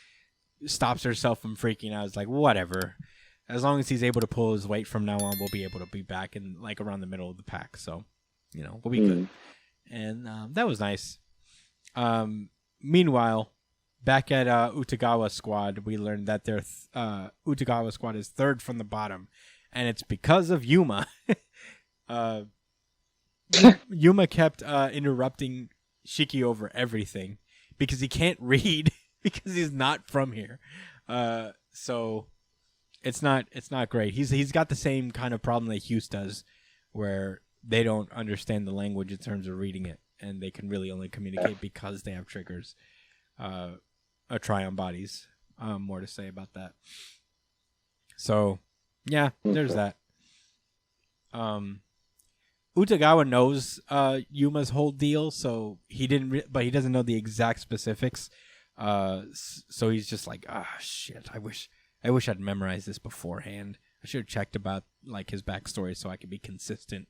stops herself from freaking out. It's like, whatever. As long as he's able to pull his weight from now on, we'll be able to be back in like around the middle of the pack. So, we'll be good. And that was nice. Meanwhile, back at Utagawa Squad, we learned that their Utagawa Squad is third from the bottom, and it's because of Yuma. Yuma kept interrupting Shiki over everything because he can't read because he's not from here. So it's not great. He's got the same kind of problem that Hughes does, where they don't understand the language in terms of reading it, and they can really only communicate because they have triggers. Trion bodies. More to say about that. So, yeah, there's that. Utagawa knows Yuma's whole deal, so he didn't. But he doesn't know the exact specifics. So he's just like, shit. I wish I'd memorized this beforehand. I should have checked about like his backstory so I could be consistent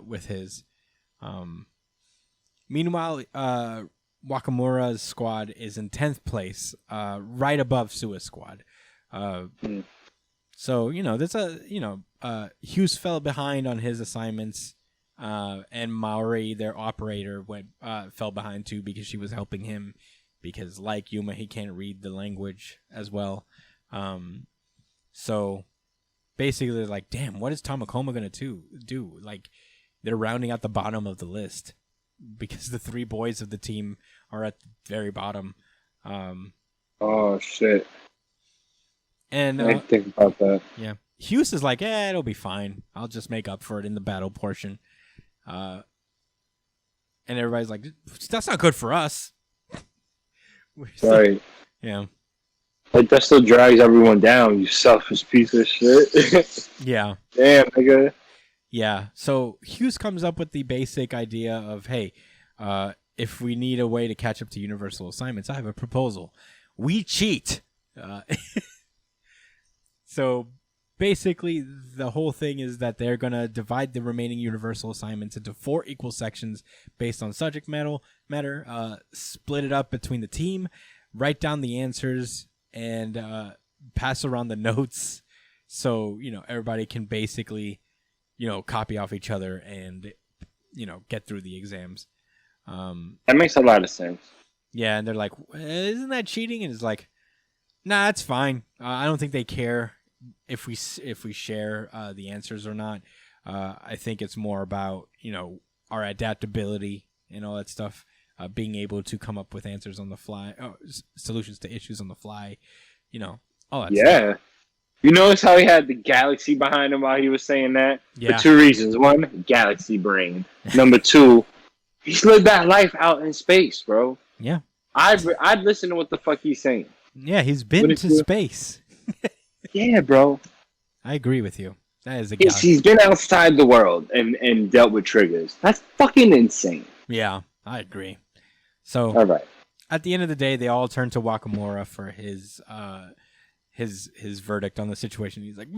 with his. Meanwhile, Wakamura's squad is in 10th place, right above Sua's squad. So, there's Hughes fell behind on his assignments, and Maori, their operator, fell behind too because she was helping him because, like Yuma, he can't read the language as well. So, basically, they're like, damn, what is Tamakoma going to do? Like, they're rounding out the bottom of the list because the three boys of the team are at the very bottom. Oh, shit. And I didn't think about that. Yeah. Hughes is like, it'll be fine. I'll just make up for it in the battle portion. And everybody's like, that's not good for us. Right. Yeah. Like, that still drags everyone down, you selfish piece of shit. Yeah. Damn, nigga. Yeah. So Hughes comes up with the basic idea of, hey, if we need a way to catch up to universal assignments, I have a proposal. We cheat. So basically, the whole thing is that they're going to divide the remaining universal assignments into 4 equal sections based on subject matter, split it up between the team, write down the answers, and pass around the notes so, everybody can basically, copy off each other and, get through the exams. That makes a lot of sense. Yeah, and they're like, isn't that cheating? And it's like, nah, it's fine. I don't think they care if we share the answers or not. I think it's more about, our adaptability and all that stuff, being able to come up with answers on the fly, solutions to issues on the fly, all that stuff. Yeah. You notice how he had the galaxy behind him while he was saying that? Yeah. For 2 reasons. 1, galaxy brain. Number 2, he's lived that life out in space, bro. Yeah. I'd listen to what the fuck he's saying. Yeah, he's been to space. Yeah, bro. I agree with you. That is a He's been outside the world and dealt with triggers. That's fucking insane. Yeah, I agree. So, all right. At the end of the day, they all turn to Wakamura for his verdict on the situation. He's like,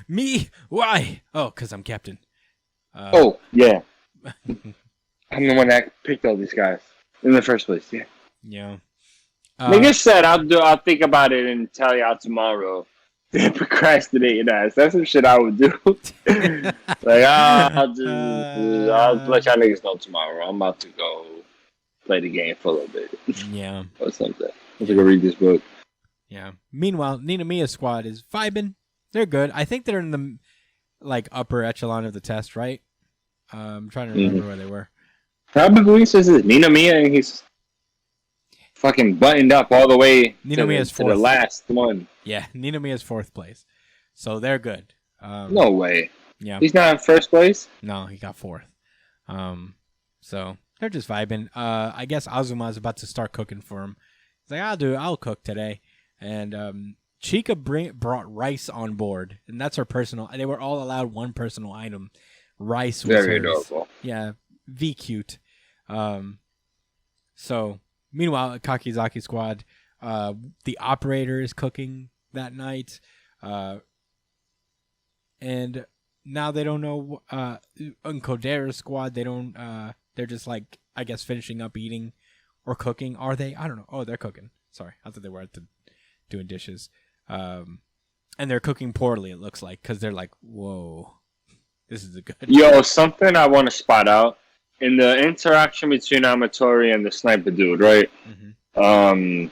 me? Why? Oh, because I'm captain. Yeah. I'm the one that picked all these guys in the first place. Yeah. Yeah. Like I said, I'll think about it and tell y'all tomorrow. Procrastinating ass. That's some shit I would do. Like, I'll let y'all niggas know tomorrow. I'm about to go play the game for a little bit. Yeah. Or something. I'm gonna go read this book. Yeah. Meanwhile, Nina Mia's squad is vibing. They're good. I think they're in the upper echelon of the test, right? I'm trying to remember where they were. How big Luis is Nina Mia, and he's fucking buttoned up all the way Nina Mia's to fourth. the last one. Yeah, Nina Mia's 4th place. So they're good. No way. Yeah. He's not in first place? No, he got 4th. So they're just vibing. I guess Azuma's about to start cooking for him. He's like, I'll cook today. And Chica brought rice on board, and that's her personal. They were all allowed one personal item. Rice was Very hers. adorable. Yeah, V cute. So meanwhile, at Kakizaki squad, the operator is cooking that night, and now they don't know. On Kodera's squad, they don't. They're just I guess finishing up eating or cooking. Are they? I don't know. Oh, they're cooking. Sorry, I thought they were at the doing dishes. And they're cooking poorly, it looks like, because they're like, whoa, this is a good. Yo, something I want to spot out in the interaction between Amatori and the sniper dude, right? Mm-hmm.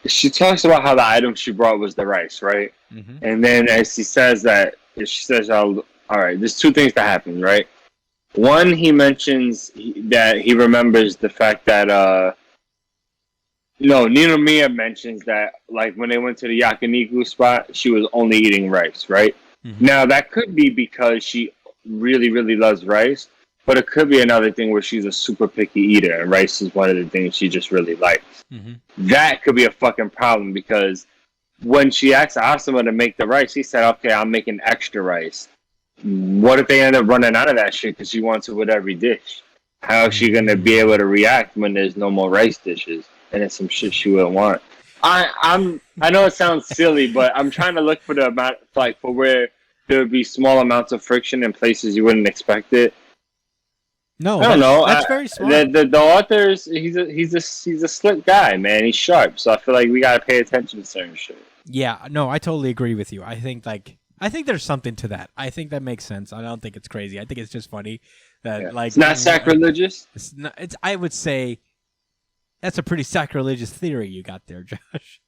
She talks about how the item she brought was the rice, right? Mm-hmm. And then as she says, all right, there's two things that happen, right? One, he mentions that he remembers the fact that Ninomiya mentions that, like, when they went to the yakiniku spot, she was only eating rice, right? Mm-hmm. Now, that could be because she really, really loves rice, but it could be another thing where she's a super picky eater, and rice is one of the things she just really likes. Mm-hmm. That could be a fucking problem, because when she asked Asuma to make the rice, he said, okay, I'm making extra rice. What if they end up running out of that shit because she wants it with every dish? How is she going to be able to react when there's no more rice dishes? And it's some shit she wouldn't want. I know it sounds silly, but I'm trying to look for the amount, like, for where there would be small amounts of friction in places you wouldn't expect it. No, I don't know. That's very smart. The author's he's a slick guy, man. He's sharp, so I feel like we gotta pay attention to certain shit. Yeah, no, I totally agree with you. I think there's something to that. I think that makes sense. I don't think it's crazy. I think it's just funny that like It's not sacrilegious. It's not. It's. I would say that's a pretty sacrilegious theory you got there, Josh.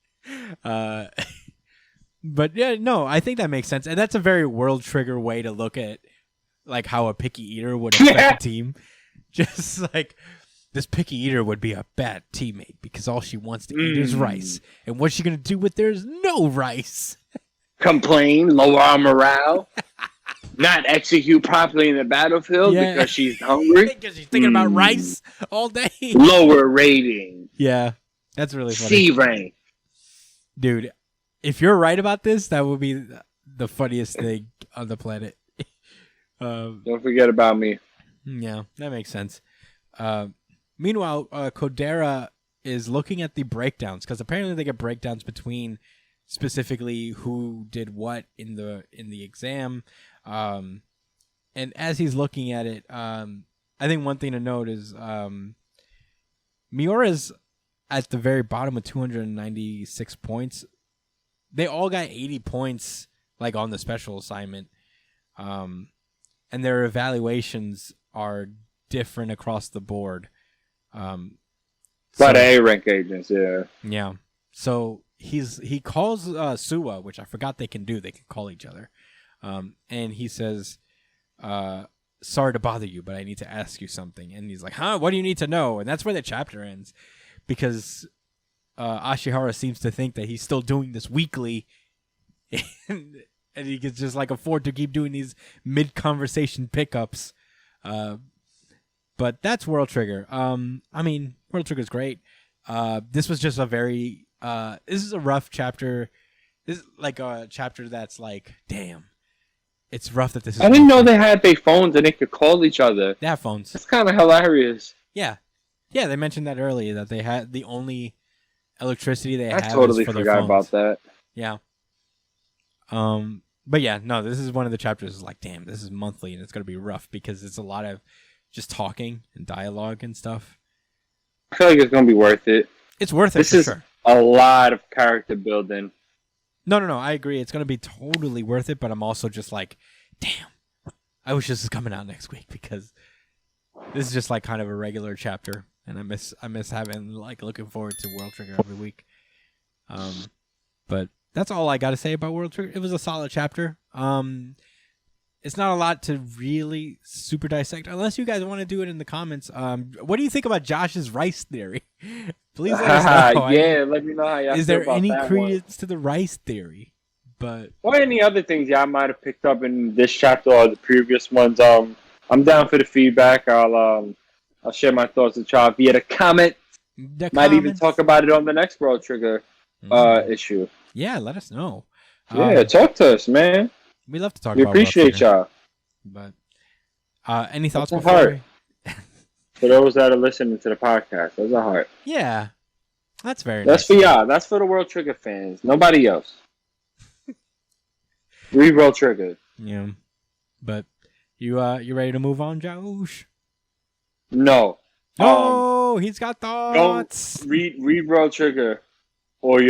But yeah, no, I think that makes sense, and that's a very World Trigger way to look at like how a picky eater would affect a team. Just like this picky eater would be a bad teammate because all she wants to eat is rice, and what's she gonna do with there's no rice? Complain, lower our morale, not execute properly in the battlefield because she's hungry. Because she's thinking about rice all day. Lower rating. Yeah, that's really funny. C rank. Dude, if you're right about this, that would be the funniest thing on the planet. Don't forget about me. Yeah, that makes sense. Meanwhile, Kodera is looking at the breakdowns because apparently they get breakdowns between specifically who did what in the exam. And as he's looking at it, I think one thing to note is Miura's at the very bottom with 296 points. They all got 80 points like on the special assignment. And their evaluations are different across the board. But A rank agents, yeah. Yeah. So he calls Suwa, which I forgot they can do. They can call each other. And he says, sorry to bother you, but I need to ask you something. And he's like, huh? What do you need to know? And that's where the chapter ends. Because Ashihara seems to think that he's still doing this weekly. And he can just like afford to keep doing these mid-conversation pickups. But that's World Trigger. I mean, World Trigger's great. This was just a very... this is a rough chapter. This is like a chapter that's like, damn. It's rough that this is... I didn't know they had their phones and they could call each other. They have phones. It's kind of hilarious. Yeah. Yeah, they mentioned that earlier, that they had the only electricity they had totally was for their forgot phones. about that. Yeah. But yeah, no, this is one of the chapters is like, damn, this is monthly and it's going to be rough because it's a lot of just talking and dialogue and stuff. I feel like it's going to be worth it. It's worth it This for is sure. a lot of character building. No, I agree. It's going to be totally worth it, but I'm also just like, damn, I wish this was coming out next week because this is just like kind of a regular chapter and I miss having like looking forward to World Trigger every week. But that's all I got to say about World Trigger. It was a solid chapter. It's not a lot to really super dissect, unless you guys want to do it in the comments. What do you think about Josh's rice theory? Please let us know. Yeah, let me know how y'all Is feel there about any that credence to the rice theory? But or any other things y'all might have picked up in this chapter or the previous ones. I'm down for the feedback. I'll share my thoughts with y'all via the comment. Might even talk about it on the next World Trigger issue. Yeah, let us know. Yeah, talk to us, man. We love to talk We about appreciate y'all. But any thoughts That's a before heart. For those that are listening to the podcast, that's a heart. Yeah. That's very That's nice. for y'all. That's for the World Trigger fans. Nobody else. Read World Trigger. Yeah. But you ready to move on, Josh? No. Oh, he's got thoughts. Don't read World Trigger, or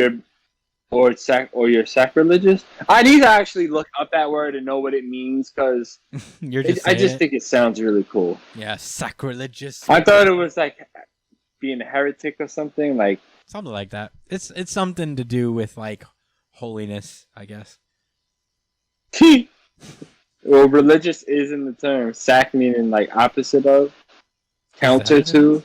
or you're sacrilegious. I need to actually look up that word and know what it means because I just think it sounds really cool. Yeah, sacrilegious. I thought it was like being a heretic or something like something like that. It's something to do with like holiness, I guess. Well, religious is in the term. Sac meaning like opposite of, counter to.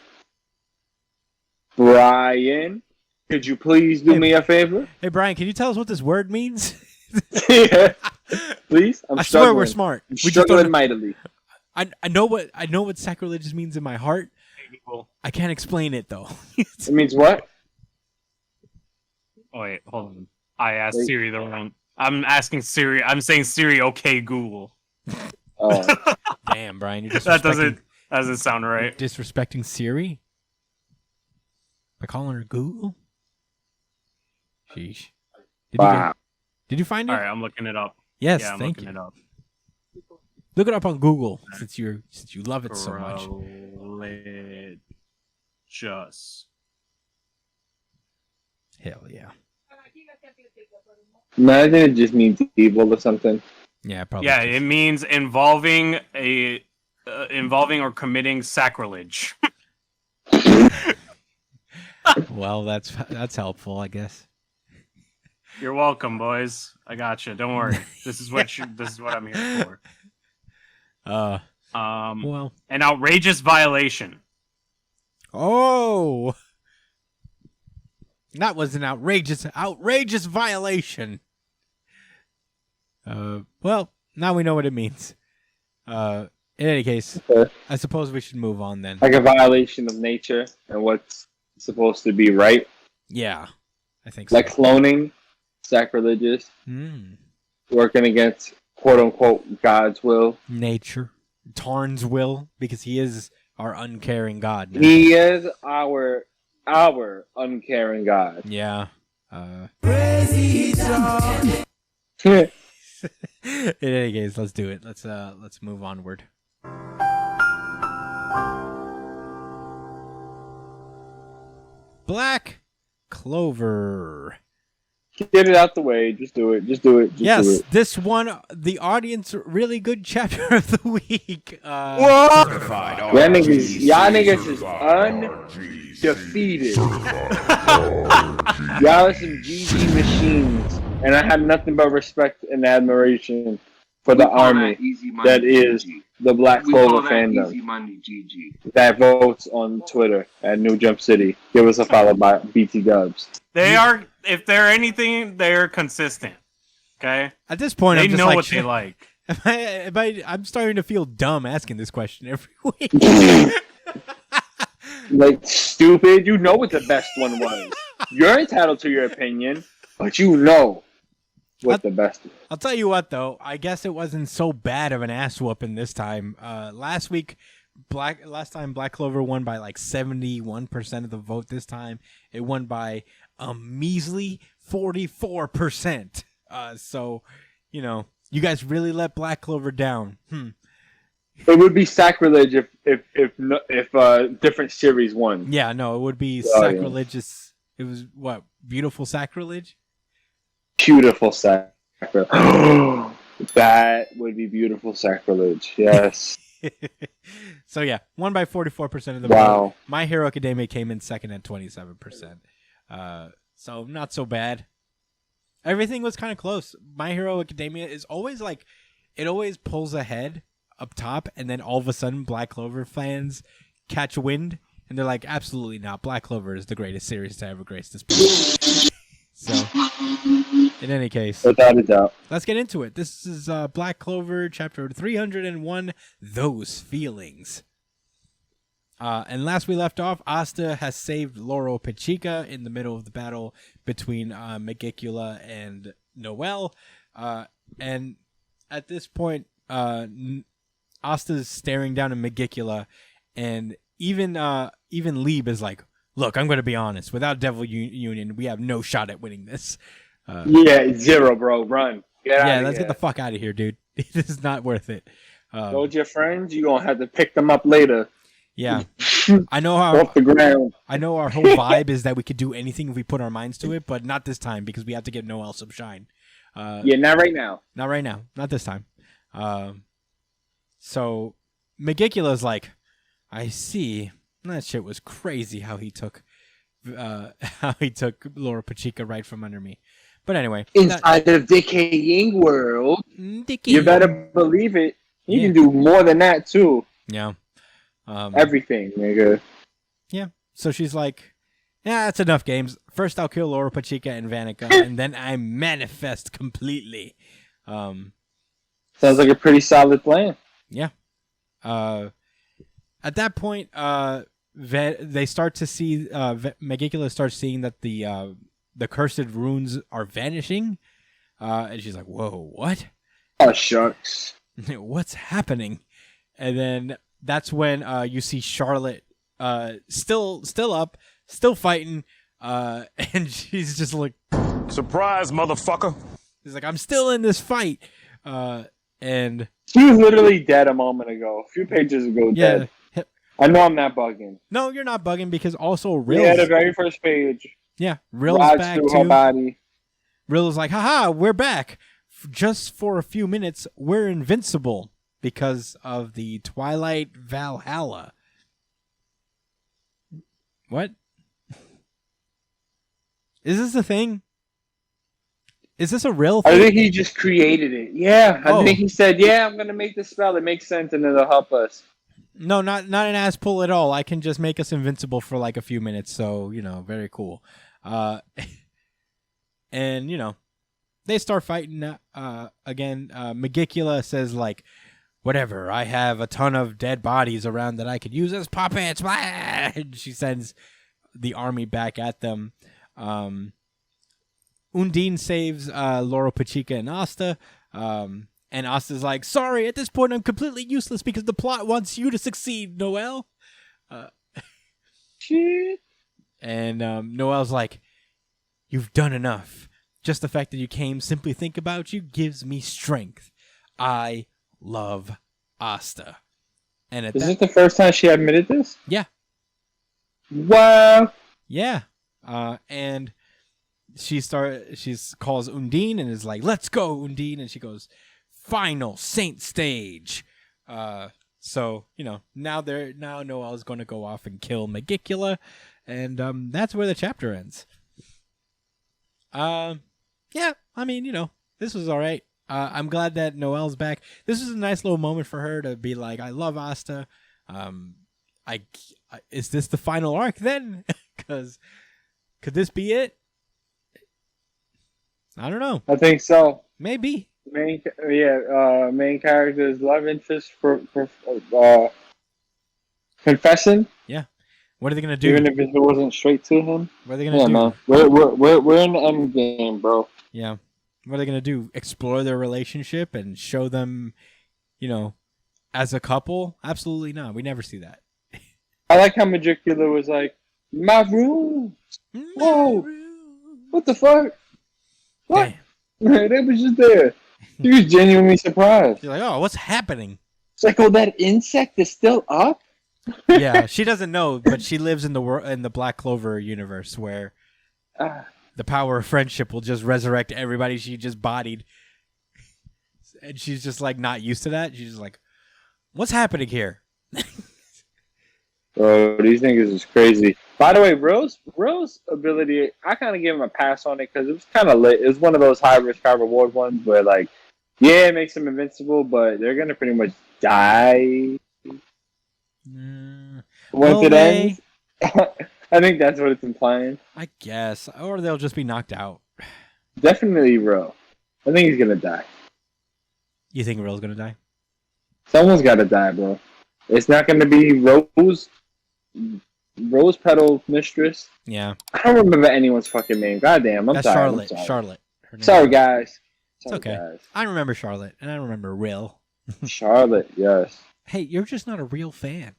Brian, could you please do me a favor? Hey, Brian, can you tell us what this word means? Yeah. Please? I swear we're smart. I'm We just struggling mightily. I know what sacrilegious means in my heart. I can't explain it though. It means what? Oh wait, hold on. I asked Siri the wrong. I'm asking Siri. I'm saying Siri. Okay, Google. Oh, damn, Brian, you're that doesn't sound right. Disrespecting Siri by calling her Google. Sheesh. Did you find it? All right, I'm looking it up. Yes, yeah, I'm thank looking you. it up. Look it up on Google since you love it so much. Religious. Hell yeah. no, I think it just means evil or something. Yeah, probably. Yeah, it means involving or committing sacrilege. Well, that's helpful, I guess. You're welcome, boys. I got you. Don't worry. This is what I'm here for. Well, an outrageous violation. Oh, that was an outrageous violation. Well, now we know what it means. In any case, Okay. I suppose we should move on then. Like a violation of nature and what's supposed to be right. Yeah, I think so. Like cloning, sacrilegious, Mm. working against quote unquote God's will. Nature, Tarn's will, because he is our uncaring God. Now. He is our uncaring God. Yeah. In any case, let's do it. Let's move onward. Black Clover. Get it out the way. Just do it. Just do it. Just do Yes, it. this won the audience really good chapter of the week. Y'all niggas is undefeated. Y'all are some GG machines. And I have nothing but respect and admiration for the army that is the Black Clover fandom that votes on Twitter at New Jump City. Give us a follow by BT Dubs. They are, if they're anything, they're consistent. Okay? At this point, They I'm just know like, what they like. I'm starting to feel dumb asking this question every week. Like, stupid. You know what the best one was. You're entitled to your opinion, but you know what the best was. I'll tell you what, though. I guess it wasn't so bad of an ass whooping this time. Last time Black Clover won by like 71% of the vote. This time it won by a measly 44%. So, you guys really let Black Clover down. It would be sacrilege if different series won. Yeah, no, it would be Oh, yeah. sacrilegious. It was what? Beautiful Sacrilege? Beautiful sacrilege. That would be beautiful sacrilege. Yes. So yeah, won by 44% of the Wow. vote. My Hero Academia came in second at 27%. So not so bad. Everything was kind of close. My Hero Academia is always like, it always pulls ahead up top, and then all of a sudden Black Clover fans catch wind, and they're like, absolutely not. Black Clover is the greatest series to ever grace this planet. So, in any case, Without a doubt. let's get into it. This is Black Clover, chapter 301, Those Feelings. And last we left off, Asta has saved Laurel Pachika in the middle of the battle between Megicula and Noelle. And at this point, Asta's staring down at Megicula, and even Lieb is like, look, I'm going to be honest. Without Devil Union, we have no shot at winning this. Yeah, 0, bro. Run. Let's get the fuck out of here, dude. This is not worth it. Go with your friends. You're going to have to pick them up later. Yeah. I know how Off the ground. I know our whole vibe is that we could do anything if we put our minds to it, but not this time because we have to give Noelle some shine. Yeah, not right now. Not right now. Not this time. So Megicula's like, I see. That shit was crazy how he took Laura Pachica right from under me. But anyway, Inside the decaying world, you better believe it. You can do more than that too. Yeah. Everything, nigga. Yeah. So she's like, yeah, that's enough games. First I'll kill Laura Pachica and Vanica, and then I manifest completely. Sounds like a pretty solid plan. Yeah. At that point, they start to see Megicula starts seeing that the cursed runes are vanishing, and she's like, "Whoa, what? Oh shucks, What's happening?" And then that's when you see Charlotte still up, still fighting, and she's just like, Surprise, motherfucker. she's like, "I'm still in this fight," and she was literally dead a moment ago. A few pages ago, yeah. dead. I know I'm not bugging. No, you're not bugging because also Yeah, the Rill's very first page. yeah, Rill's Rides back through too. her body. Rill's like, haha, we're back. Just for a few minutes, we're invincible because of the Twilight Valhalla. What? Is this a thing? Is this a real thing? I think he just created it. Yeah, I Oh. think he said, "Yeah, I'm gonna make this spell. It makes sense and it'll help us." No, not an ass pull at all. I can just make us invincible for like a few minutes. So, very cool. And, they start fighting again. Megicula says, like, whatever, I have a ton of dead bodies around that I could use as puppets. And she sends the army back at them. Undine saves Laura Pachica and Asta. And Asta's like, sorry, at this point I'm completely useless because the plot wants you to succeed, Noelle. Shit. And Noelle's like, you've done enough. Just the fact that you came, simply think about you, gives me strength. I love Asta. And at Is that, this the first time she admitted this? yeah, Wow. yeah. And she calls Undine and is like, let's go, Undine. And she goes, final Saint stage. So, now Noelle's going to go off and kill Megicula. And that's where the chapter ends. Yeah, I mean, this was all right. I'm glad that Noelle's back. This was a nice little moment for her to be like, I love Asta. Is this the final arc then? Because could this be it? I don't know. I think so. Maybe. Main character's love interest for confessing. Yeah. What are they gonna do? Even if it wasn't straight to him. What are they gonna do? Man. We're in the end game, bro. Yeah. What are they gonna do? Explore their relationship and show them, as a couple? Absolutely not. We never see that. I like how Magicula was like, my room. Whoa. What the fuck? What? Damn. They was just there. He was genuinely surprised. She's like, oh, what's happening? It's like, oh, that insect is still up? Yeah, she doesn't know, but she lives in the Black Clover universe where the power of friendship will just resurrect everybody she just bodied. And she's just like not used to that. She's just like, what's happening here? Bro, these niggas is crazy. By the way, Rose ability, I kind of gave him a pass on it because it was kind of lit. It was one of those high risk, high reward ones where, like, yeah, it makes them invincible, but they're going to pretty much die once it ends. I think that's what it's implying. I guess. Or they'll just be knocked out. Definitely Ro. I think he's going to die. You think Rill's going to die? Someone's got to die, bro. It's not going to be Rose Petal Mistress. Yeah. I don't remember anyone's fucking name. Goddamn, I'm That's sorry. Charlotte. I'm sorry. Charlotte. Her name Sorry, is- guys. It's okay. Guys. I remember Charlotte, and I remember Rill. Charlotte, yes. Hey, you're just not a real fan.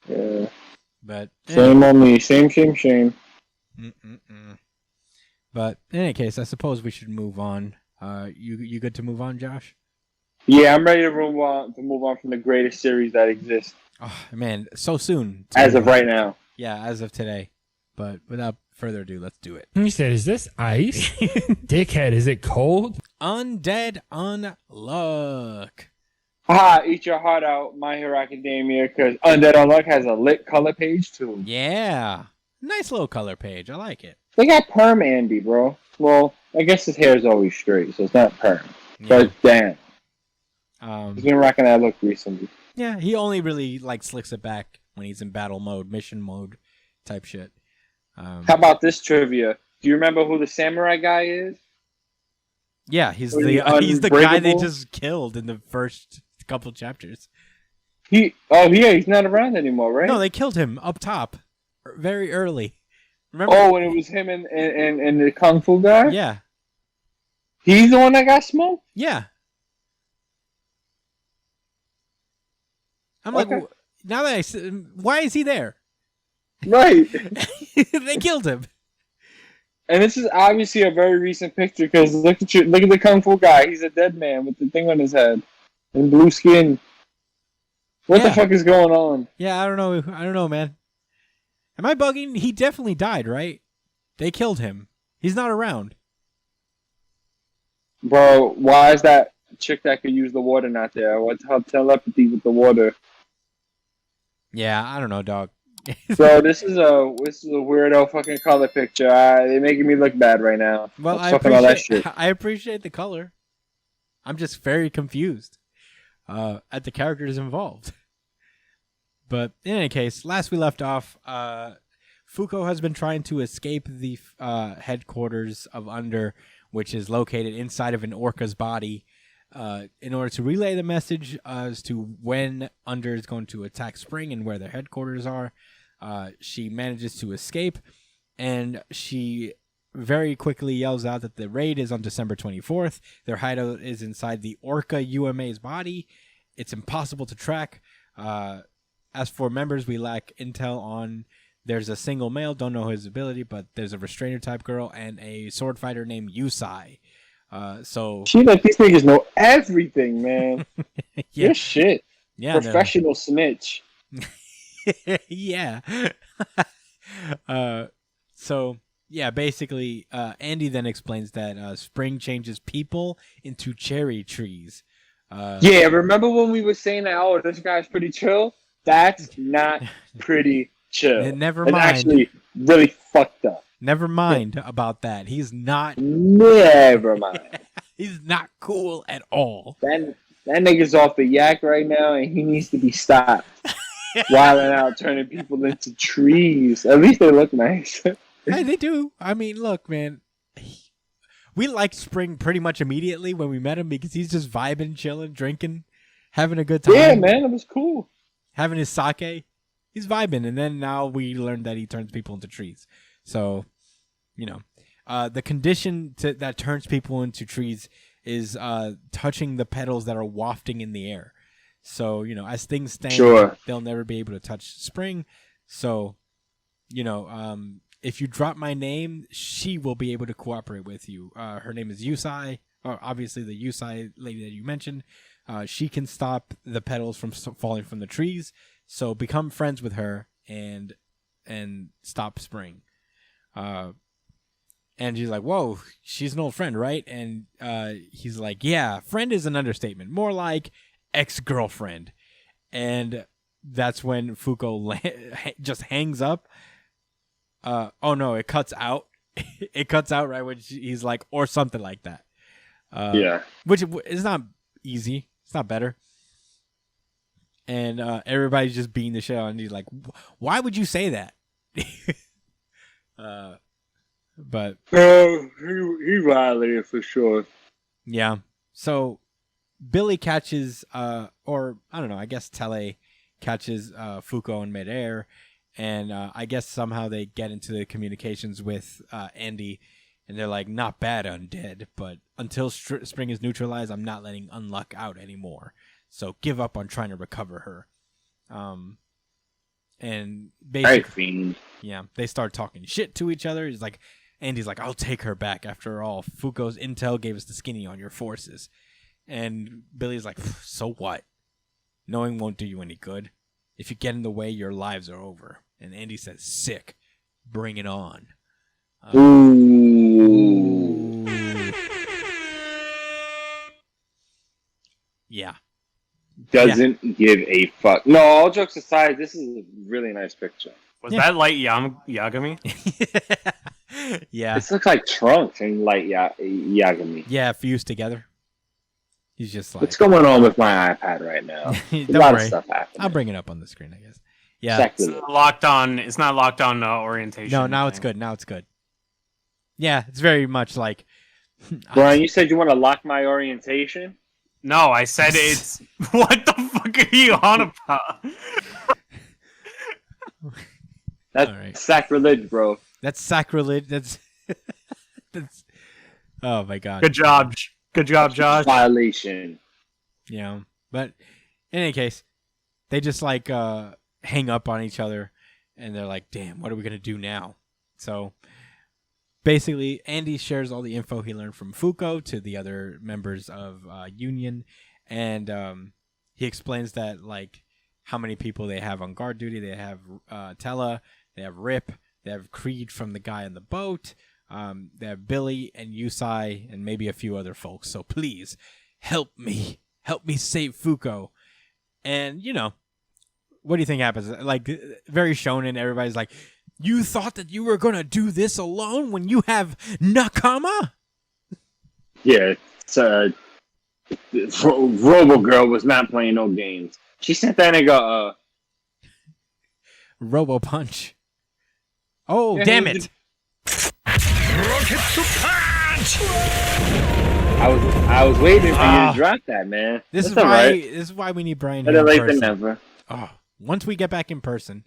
Yeah. But Shame on me. Shame. But in any case, I suppose we should move on. You good to move on, Josh? Yeah, I'm ready to move on from the greatest series that exists Oh man, so soon. as of right now. Yeah, as of today. But without further ado, let's do it. He said, "Is this ice? Dickhead, is it cold?" Undead Unluck. Eat your heart out, My Hero Academia, because Undead Unluck has a lit color page too. Yeah. Nice little color page. I like it. They got perm Andy, bro. Well, I guess his hair is always straight, so it's not perm. Yeah. But damn, he's been rocking that look recently. Yeah, he only really like slicks it back when he's in battle mode, mission mode type shit. How about this trivia? Do you remember who the samurai guy is? Yeah, he's Or the the he's the guy they Unbreakable? just killed in the first couple chapters. He's not around anymore, right? No, they killed him up top very early. Remember? Oh, and it was him and the kung fu guy? Yeah. He's the one that got smoked? Yeah. I'm Okay. like, now that why is he there? Right. They killed him. And this is obviously a very recent picture because look at the kung fu guy. He's a dead man with the thing on his head and blue skin. What the Yeah. fuck is going on? Yeah, I don't know, man. Am I bugging? He definitely died, right? They killed him. He's not around. Bro, why is that chick that could use the water not there? What's her telepathy with the water? Yeah, I don't know, dog. So this is a weirdo fucking color picture. They're making me look bad right now. Well, Let's talk about that shit. I appreciate the color. I'm just very confused at the characters involved. But in any case, last we left off, Fuko has been trying to escape the headquarters of Under, which is located inside of an orca's body, in order to relay the message as to when Under is going to attack Spring and where their headquarters are. She manages to escape, and she very quickly yells out that the raid is on December 24th. Their hideout is inside the Orca UMA's body. It's impossible to track. As for members, we lack intel on. There's a single male, don't know his ability, but there's a restrainer type girl and a sword fighter named Yusai. So She like these niggas know everything, man. yeah, Good shit. yeah, no. Professional snitch. Yeah. So yeah, basically, Andy then explains that Spring changes people into cherry trees. Yeah, remember when we were saying that? Oh, this guy's pretty chill. That's not pretty chill. Never It's mind. actually really fucked up. Never mind about that. He's not. Never mind. He's not cool at all. That nigga's off the yak right now, and he needs to be stopped. Wilding out, turning people into trees. At least they look nice. Hey, they do. I mean, look, man. We liked Spring pretty much immediately when we met him because he's just vibing, chilling, drinking, having a good time. Yeah, man, it was cool. Having his sake. He's vibing. And then now we learned that he turns people into trees. So, you know, the condition that turns people into trees is touching the petals that are wafting in the air. So, you know, as things stand, Sure. they'll never be able to touch Spring. So, you know, if you drop my name, she will be able to cooperate with you. Her name is Yusai, or obviously the Yusai lady that you mentioned. She can stop the petals from falling from the trees. So become friends with her and stop Spring. And she's like, whoa, she's an old friend, right? And he's like, yeah, friend is an understatement. More like ex-girlfriend. And that's when Fuko just hangs up. Oh no, it cuts out. It cuts out right when he's like, or something like that. Yeah. Which is not easy. It's not better. And everybody's just beating the shit out, and he's like, why would you say that? But he violated for sure. yeah. So Billy catches, or I don't know, I guess Tele catches Fuko in midair, and I guess somehow they get into the communications with Andy, and they're like, not bad, Undead, but until Spring is neutralized, I'm not letting Unluck out anymore. So give up on trying to recover her. And basically, yeah, they start talking shit to each other. Andy's like, I'll take her back. After all, Fuko's intel gave us the skinny on your forces. And Billy's like, so what? Knowing won't do you any good. If you get in the way, your lives are over. And Andy says, sick. Bring it on. Ooh. Yeah. Doesn't give a fuck. No, all jokes aside, this is a really nice picture. Was that Light Yagami? Yeah. This looks like Trunks and Light Yagami. Yeah, fused together. He's just like... What's going on with my iPad right now? A Don't lot worry. of stuff happening. I'll bring it up on the screen, I guess. Yeah. Sacrilege. It's not locked on orientation. No, now it's good. Now it's good. Yeah, it's very much like... Brian, you said you want to lock my orientation? No, I said it's... What the fuck are you on about? That's All right. sacrilege, bro. That's sacrilege. That's... Oh, my God. Good job. Good job, Josh. Violation. Yeah. But in any case, they just like hang up on each other and they're like, damn, what are we going to do now? So basically, Andy shares all the info he learned from Fuko to the other members of Union. And he explains that like how many people they have on guard duty. They have Tella, they have Rip, they have Creed from the guy on the boat. They have Billy and Yusai and maybe a few other folks. So please help me save Fuko. And you know, what do you think happens? Like very shonen. Everybody's like, you thought that you were gonna do this alone when you have Nakama? Yeah, Robo Girl was not playing no games. She sent that nigga Robo Punch. Oh, Yeah, damn he it! I was waiting for you to drop that, man. This That's is all why. right. This is why we need Brian Better here in late than person. never. Oh, once we get back in person,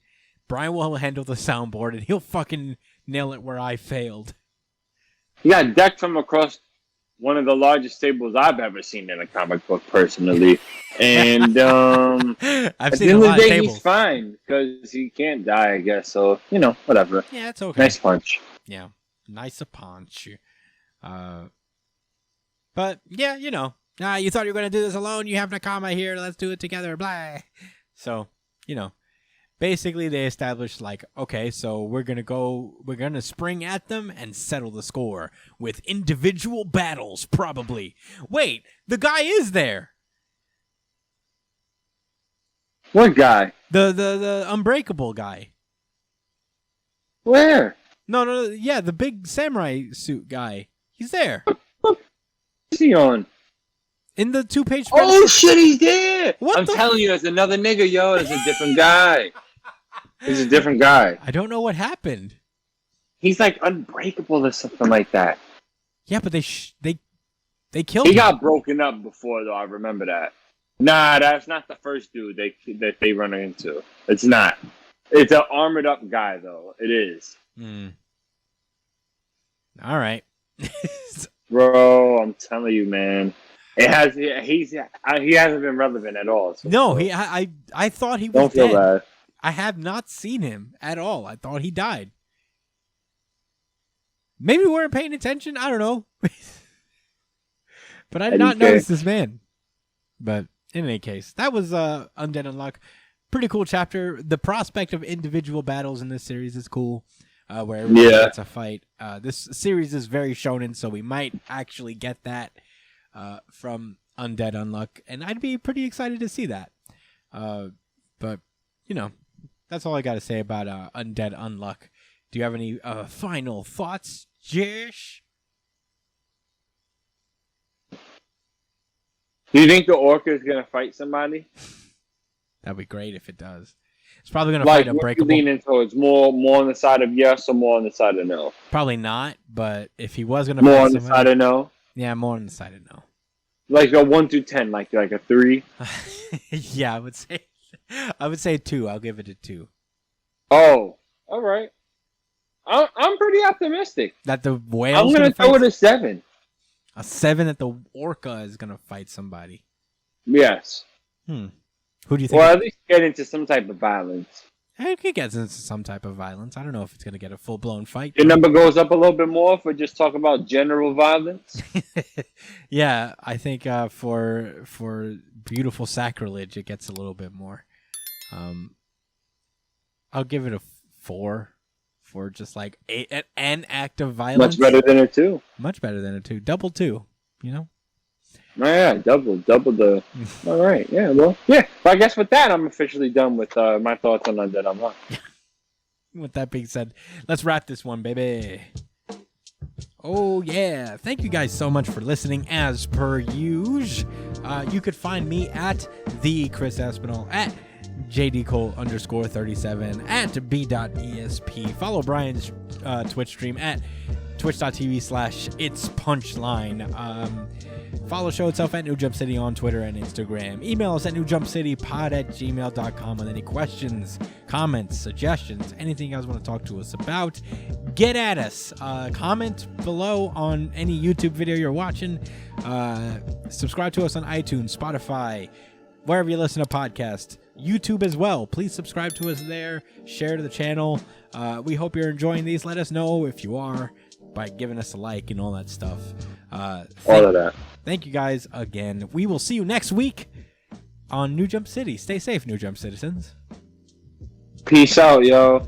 Brian will handle the soundboard and he'll fucking nail it where I failed. He got decked from across one of the largest tables I've ever seen in a comic book, personally. And I've at seen the a end of lot the of day, tables. he's fine because he can't die, I guess. So whatever. Yeah, it's okay. Nice punch. Yeah, nice a punch. But yeah, you thought you were gonna do this alone. You have Nakama here. Let's do it together. Blah. So basically they established like, okay, so we're gonna spring at them and settle the score with individual battles, probably. Wait, the guy is there. What guy? The Unbreakable guy. Where? No, yeah, the big samurai suit guy. He's there. What's he on? In the 2-page spread. Oh shit, he's there! What I'm the telling you, it's another nigga, yo. It's a different guy. He's a different guy. I don't know what happened. He's like unbreakable or something like that. Yeah, but they killed He him. got broken up before, though. I remember that. Nah, that's not the first dude that they run into. It's not. It's an armored up guy, though. It is. All right. Bro, I'm telling you, man. It has. He hasn't been relevant at all. So No, I thought he was don't feel dead. bad. I have not seen him at all. I thought he died. Maybe we weren't paying attention. I don't know. But I did not notice this man. But in any case, that was Undead Unluck. Pretty cool chapter. The prospect of individual battles in this series is cool. Where everybody gets a fight. This series is very shonen, so we might actually get that from Undead Unluck, and I'd be pretty excited to see that. But that's all I got to say about Undead Unluck. Do you have any final thoughts, Josh? Do you think the orca is gonna fight somebody? That'd be great if it does. It's probably gonna Like, fight what you Unbreakable. leaning towards? More on the side of yes or more on the side of no? Probably not, but if he was gonna More fight on the somebody, side of no? yeah, more on the side of no. Like a 1 through 10, like a 3? Yeah, I would say 2. I'll give it a 2. Oh, all right. I'm pretty optimistic. That the whale. I'm gonna throw it a 7. A 7 that the orca is gonna fight somebody. Yes. Who do you think? Or at least get into some type of violence. It could get into some type of violence. I don't know if it's going to get a full-blown fight. Your number goes up a little bit more if we just talk about general violence. Yeah, I think for beautiful Sacrilege, it gets a little bit more. I'll give it a 4 for just like an act of violence. Much better than a 2. Much better than a 2. Double 2, you know? Oh, yeah, double the. All right, yeah, well, yeah. Well, I guess with that, I'm officially done with my thoughts on Undead Unluck. With that being said, let's wrap this one, baby. Oh, yeah. Thank you guys so much for listening, as per usual. You could find me at the Chris Espinal, at JDCole_37, at B.ESP. Follow Brian's Twitch stream at twitch.tv/itspunchline. Follow show itself at New Jump City on Twitter and Instagram. Email us at newjumpcitypod@gmail.com with any questions, comments, suggestions, anything you guys want to talk to us about. Get at us. Comment below on any YouTube video you're watching. Subscribe to us on iTunes, Spotify, wherever you listen to podcasts. YouTube as well. Please subscribe to us there. Share to the channel. We hope you're enjoying these. Let us know if you are by giving us a like and all that stuff. All of that. Thank you guys again. We will see you next week on New Jump City. Stay safe, New Jump citizens. Peace out, yo.